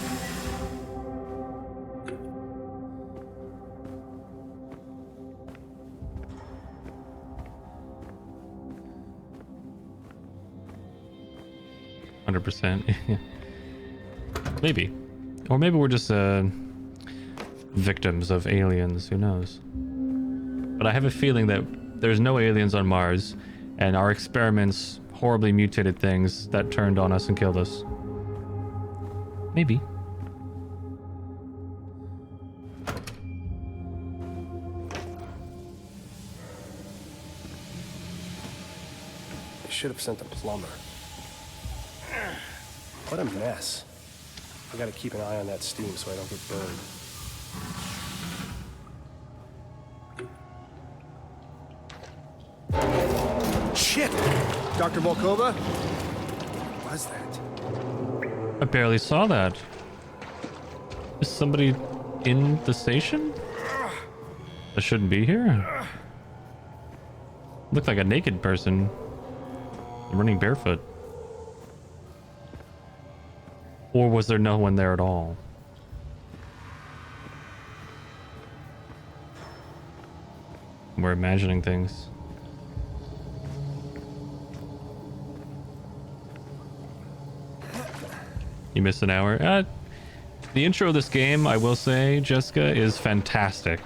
%. Maybe. Or maybe we're just victims of aliens, who knows. But I have a feeling that there's no aliens on Mars, and our experiments horribly mutated things that turned on us and killed us. Maybe. They should have sent a plumber. What a mess. I gotta keep an eye on that steam so I don't get burned. Shit! Dr. Volkova? What was that? I barely saw that. Is somebody in the station? That shouldn't be here. Looked like a naked person running barefoot. Or was there no one there at all? We're imagining things. You missed an hour. The intro of this game, I will say, Jessica, is fantastic.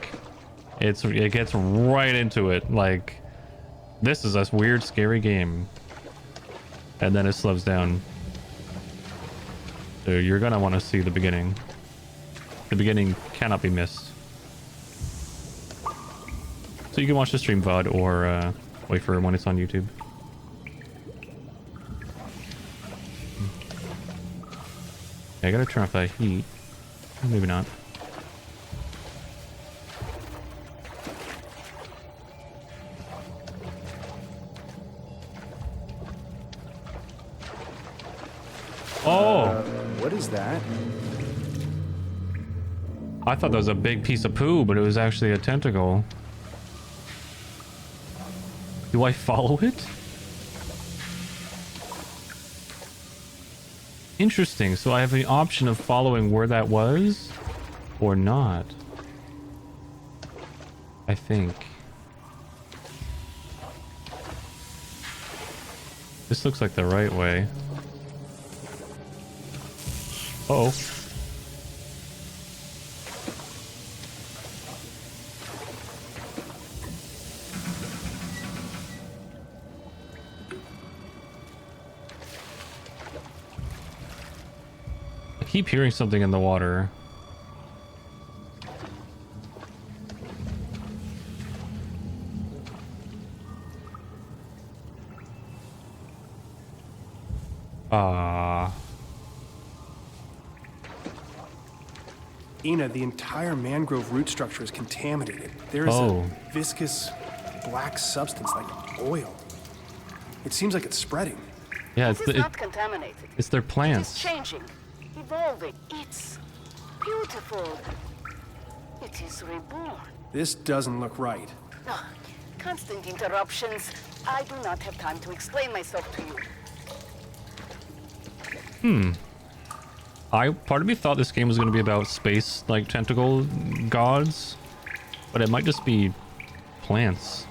It gets right into it. Like, this is a weird, scary game. And then it slows down. So you're gonna want to see the beginning. The beginning cannot be missed. So you can watch the stream VOD or wait for when it's on YouTube. I gotta turn off that heat. Maybe not. Oh! What is that? I thought that was a big piece of poo, but it was actually a tentacle. Do I follow it? Interesting. So I have the option of following where that was or not. I think. This looks like the right way. Uh-oh. I keep hearing something in the water. Ina, the entire mangrove root structure is contaminated. There is a viscous black substance like oil. It seems like it's spreading. Yeah, This is not contaminated. it's their It's plants. changing, evolving. It's beautiful. It is reborn. This doesn't look right. Ah, constant interruptions. I do not have time to explain myself to you. Part of me thought this game was going to be about space, like tentacle gods, but it might just be plants.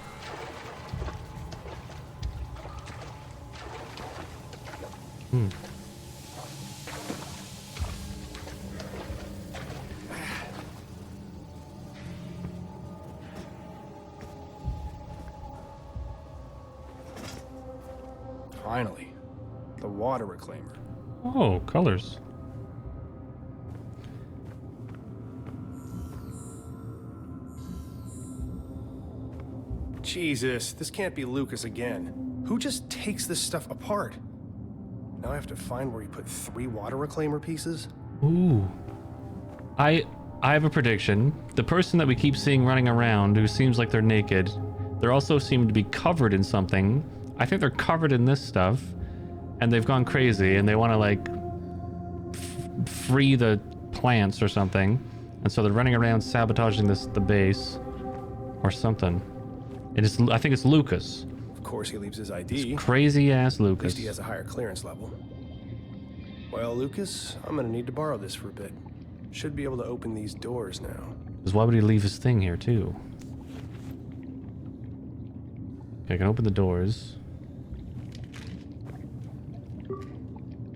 Finally, the water reclaimer. Oh, colors. Jesus, this can't be Lucas again. Who just takes this stuff apart? Now I have to find where he put 3 water reclaimer pieces? Ooh. I have a prediction. The person that we keep seeing running around who seems like they're naked, they also seem to be covered in something. I think they're covered in this stuff and they've gone crazy and they want to like free the plants or something. And so they're running around sabotaging the base or something. I think it's Lucas. Of course he leaves his ID. Crazy ass At Lucas. least he has a higher clearance level. Well, Lucas, I'm gonna need to borrow this for a bit. Should be able to open these doors now. Because why would he leave his thing here too? Okay, I can open the doors.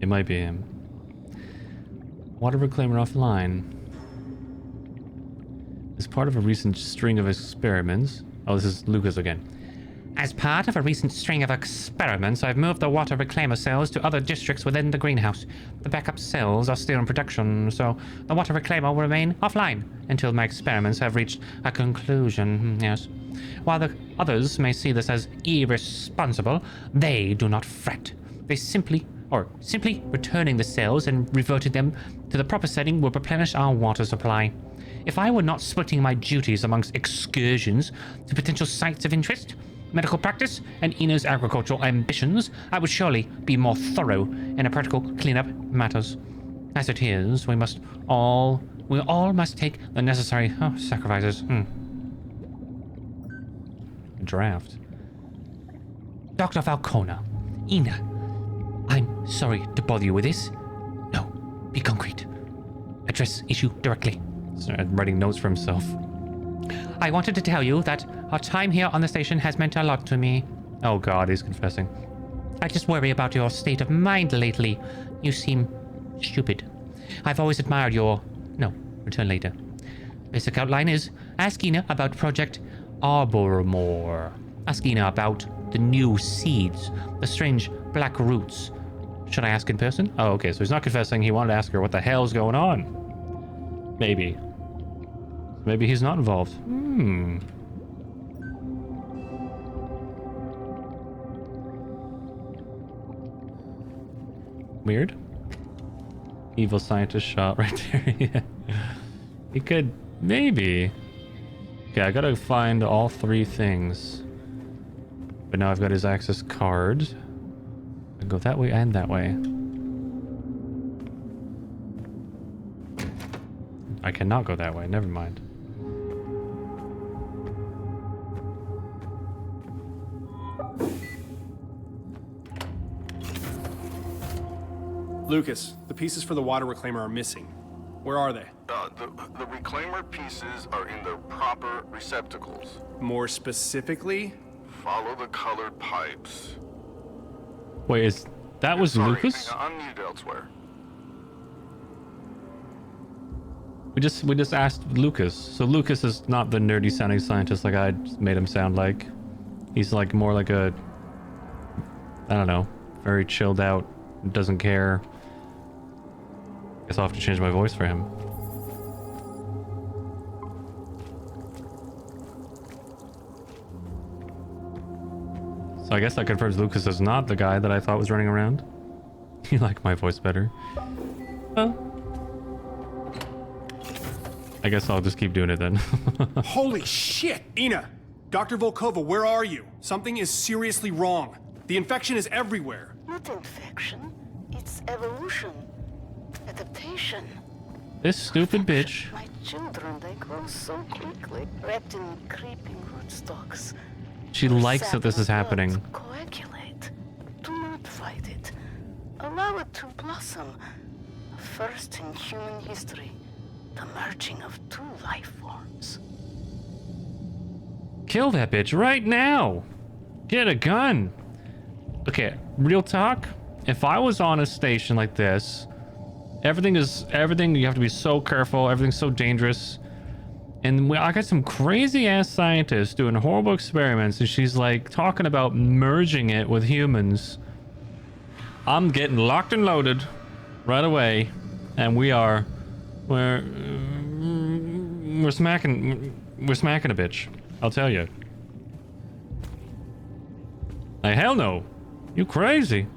It might be him. Water reclaimer offline. As part of a recent string of experiments... Oh, this is Lucas again. As part of a recent string of experiments, I've moved the water reclaimer cells to other districts within the greenhouse. The backup cells are still in production, so the water reclaimer will remain offline until my experiments have reached a conclusion. Yes. While the others may see this as irresponsible, they do not fret. They simply returning the cells and reverting them to the proper setting will replenish our water supply. If I were not splitting my duties amongst excursions to potential sites of interest, medical practice, and Ina's agricultural ambitions, I would surely be more thorough in a practical cleanup matters. As it is, we all must take the necessary sacrifices. Draft. Dr. Falcona, Ina, I'm sorry to bother you with this. No, be concrete. Address issue directly. Started writing notes for himself. I wanted to tell you that our time here on the station has meant a lot to me. Oh god, he's confessing. I just worry about your state of mind lately. You seem Stupid. I've always admired your... No, return later. Basic outline is ask Ina about Project Arbormore. Ask Ina about the new seeds, the strange black roots. Should I ask in person? Oh, okay, so he's not confessing. He wanted to ask her what the hell's going on. Maybe. Maybe he's not involved. Weird. Evil scientist shot right there. Yeah. He could... Maybe. Okay, I gotta find all 3 things. But now I've got his access card. I can go that way and that way. I cannot go that way. Never mind. Lucas, the pieces for the water reclaimer are missing. Where are they? The reclaimer pieces are in their proper receptacles. More specifically? Follow the colored pipes. Wait, is that was Sorry, Lucas? I'm needed elsewhere. We just asked Lucas. So Lucas is not the nerdy sounding scientist like I made him sound like. He's like more like a, I don't know, very chilled out, doesn't care. Guess I'll have to change my voice for him. So I guess that confirms Lucas is not the guy that I thought was running around. You like my voice better. Well, I guess I'll just keep doing it then. Holy shit! Ina! Dr. Volkova, where are you? Something is seriously wrong. The infection is everywhere. Not infection. It's evolution. Adaptation. This stupid bitch. My children, they grow so quickly. Wrapped in creeping rootstocks. She likes that this is happening. Coagulate. Do not fight it. Allow it to blossom. First in human history. The merging of 2 life forms. Kill that bitch right now. Get a gun. Okay, real talk. If I was on a station like this, everything, you have to be so careful. Everything's so dangerous. And I got some crazy ass scientists doing horrible experiments, and she's like talking about merging it with humans. I'm getting locked and loaded right away, and we're smacking a bitch. I'll tell you. Like, hell no, you crazy.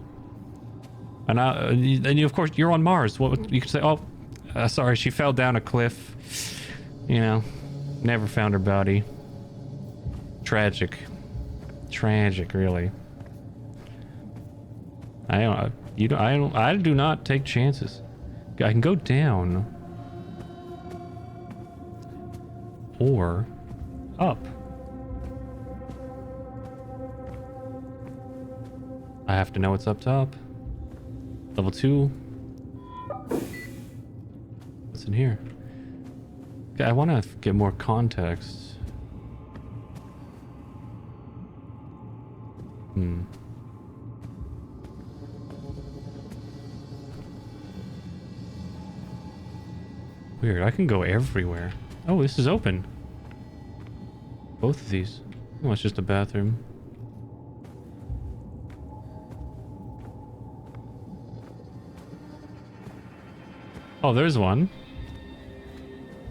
And you, of course, you're on Mars. What you could say? Oh, sorry, she fell down a cliff. You know, never found her body. Tragic, really. I do not take chances. I can go down or up. I have to know what's up top. Level 2. What's in here? I want to get more context. Weird, I can go everywhere. Oh, this is open. Both of these. Oh, it's just a bathroom. Oh, there's one.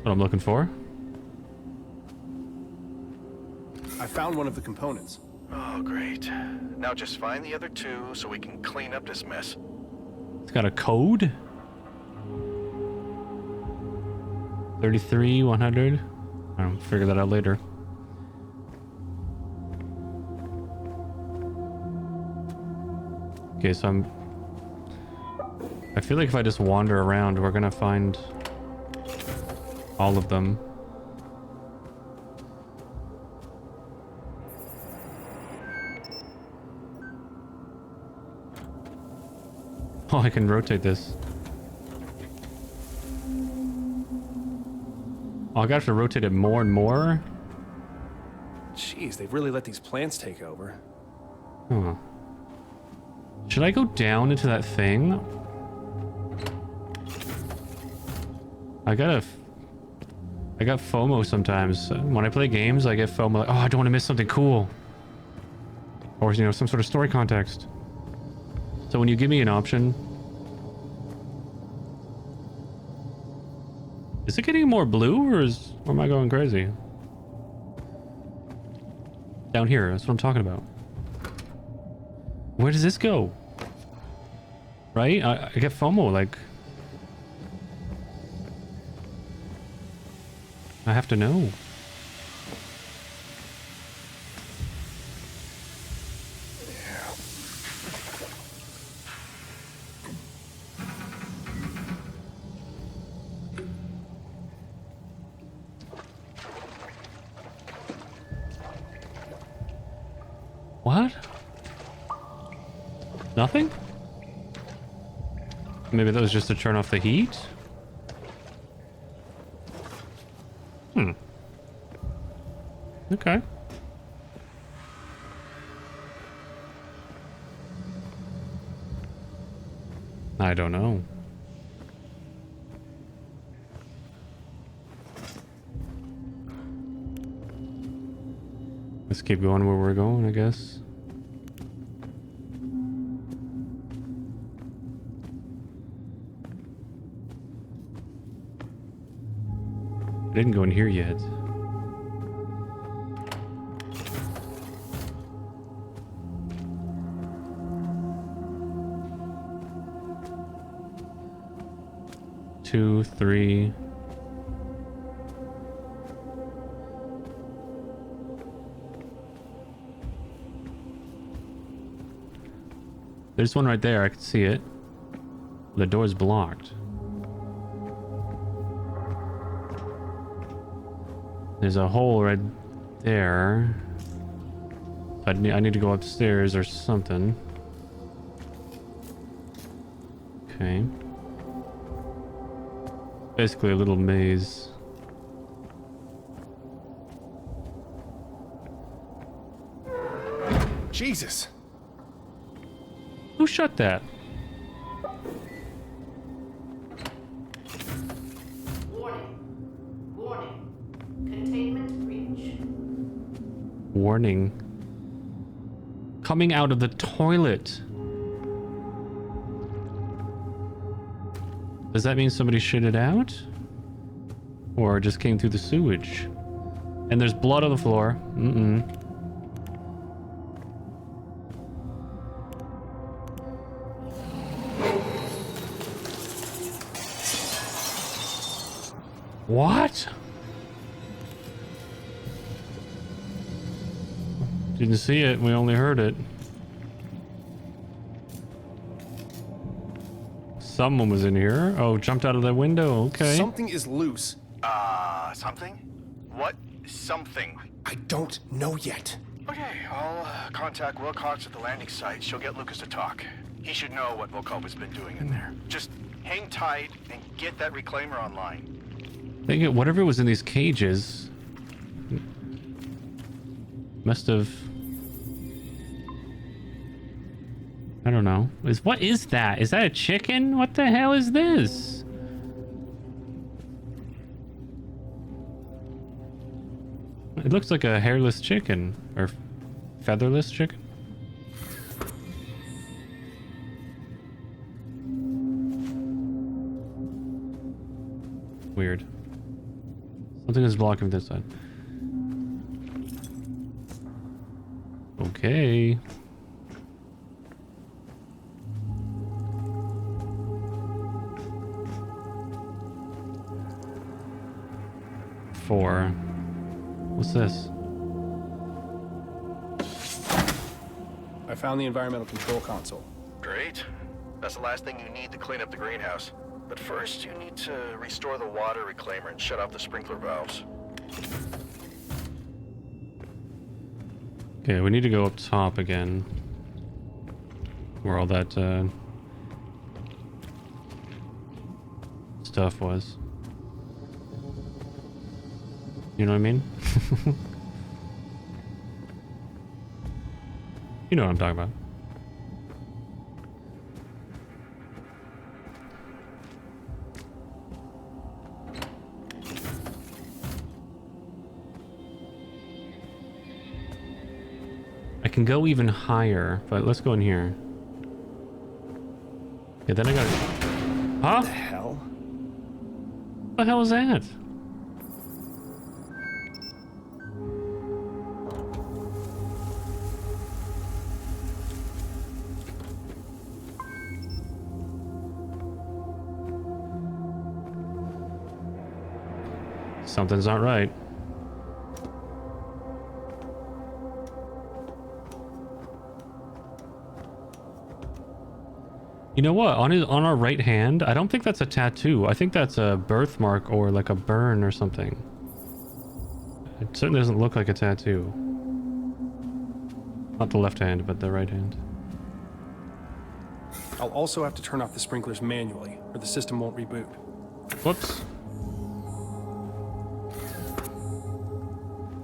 What I'm looking for. I found one of the components. Oh, great. Now just find the other 2 so we can clean up this mess. It's got a code. 33, 100. I'll figure that out later. Okay, so I feel like if I just wander around, we're gonna find all of them. Oh, I can rotate this. Oh, I got to rotate it more and more? Jeez, they've really let these plants take over. Huh. Should I go down into that thing? I got FOMO sometimes. When I play games, I get FOMO. Like, oh, I don't want to miss something cool. Or, you know, some sort of story context. So when you give me an option... Is it getting more blue, or am I going crazy? Down here, that's what I'm talking about. Where does this go? Right? I get FOMO, like... I have to know. What? Nothing? Maybe that was just to turn off the heat? Okay. I don't know. Let's keep going where we're going, I guess. I didn't go in here yet. Two, three. There's one right there. I can see it. The door's blocked. There's a hole right there. I need to go upstairs or something. Okay. Basically a little maze. Jesus. Who shut that? Warning. Warning. Containment breach. Warning. Coming out of the toilet. Does that mean somebody shit it out? Or just came through the sewage? And there's blood on the floor. What? Didn't see it, we only heard it. Someone was in here. Oh, jumped out of the window. Okay. Something is loose. Something? What? Something. I don't know yet. Okay, I'll contact Wilcox at the landing site. She'll get Lucas to talk. He should know what Volkova's been doing in there. Just hang tight and get that reclaimer online. I think whatever was in these cages must have... I don't know. What is that? Is that a chicken? What the hell is this? It looks like a hairless chicken. Or featherless chicken. Weird. Something is blocking this side. Okay. Four. What's this? I found the environmental control console. Great. That's the last thing you need to clean up the greenhouse. But first, you need to restore the water reclaimer and shut off the sprinkler valves. Okay, we need to go up top again. Where all that stuff was. You know what I mean? You know what I'm talking about. can go even higher, but let's go in here. Yeah, then I got... Huh? What the hell? What the hell was that? Something's not right. You know what? On our right hand, I don't think that's a tattoo. I think that's a birthmark or like a burn or something. It certainly doesn't look like a tattoo. Not the left hand, but the right hand. I'll also have to turn off the sprinklers manually, or the system won't reboot. Whoops.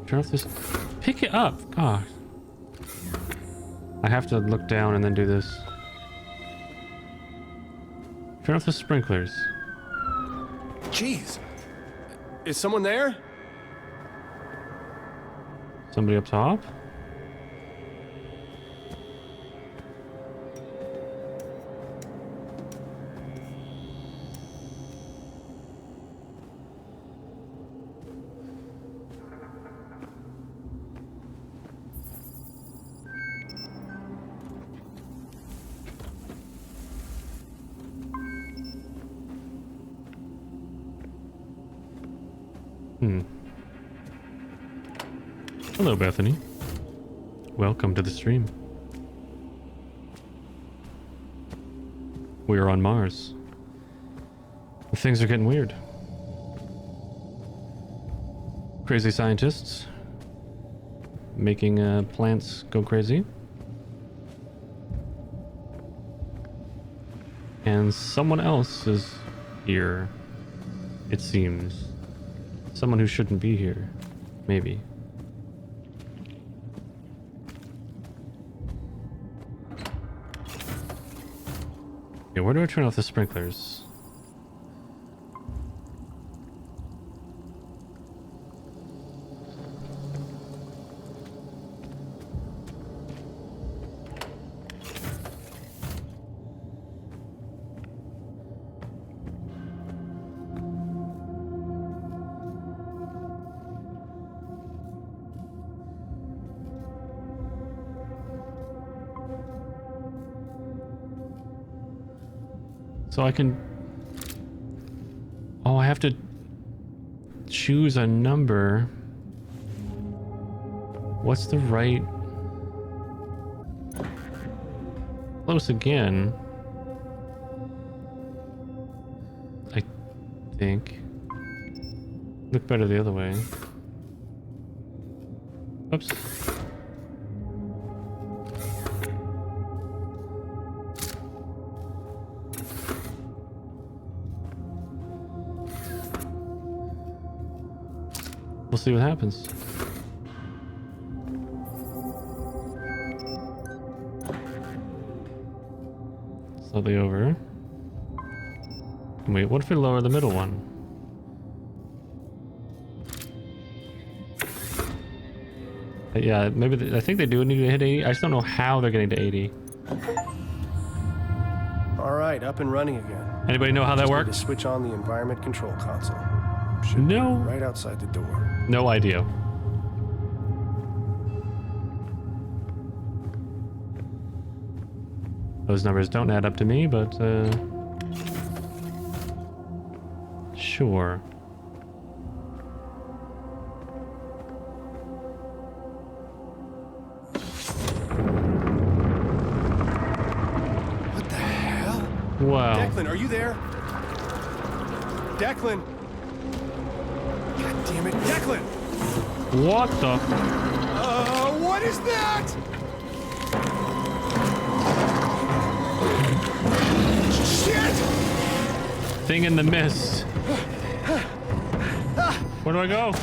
Turn off this. Pick it up. God. I have to look down and then do this. Turn off the sprinklers. Jeez. Is someone there? Somebody up top? Hello, Bethany. Welcome to the stream. We are on Mars. Things are getting weird. Crazy scientists making plants go crazy. And someone else is here, it seems. Someone who shouldn't be here. Maybe. Okay, where do I turn off the sprinklers? So I can... Oh, I have to choose a number. What's the right... Close again. I think. Look better the other way. Oops. We'll see what happens. Slightly over. Wait, what if we lower the middle one? Yeah, maybe I think they do need to hit 80. I just don't know how they're getting to 80. All right, up and running again. Anybody know how that Just need works? to switch on the environment control console. Should No. be right outside the door. No idea. Those numbers don't add up to me, but sure. What the hell? Wow. Declan, are you there? Declan! God damn it, Declan! What the? What is that? Shit! Thing in the mist. Where do I go?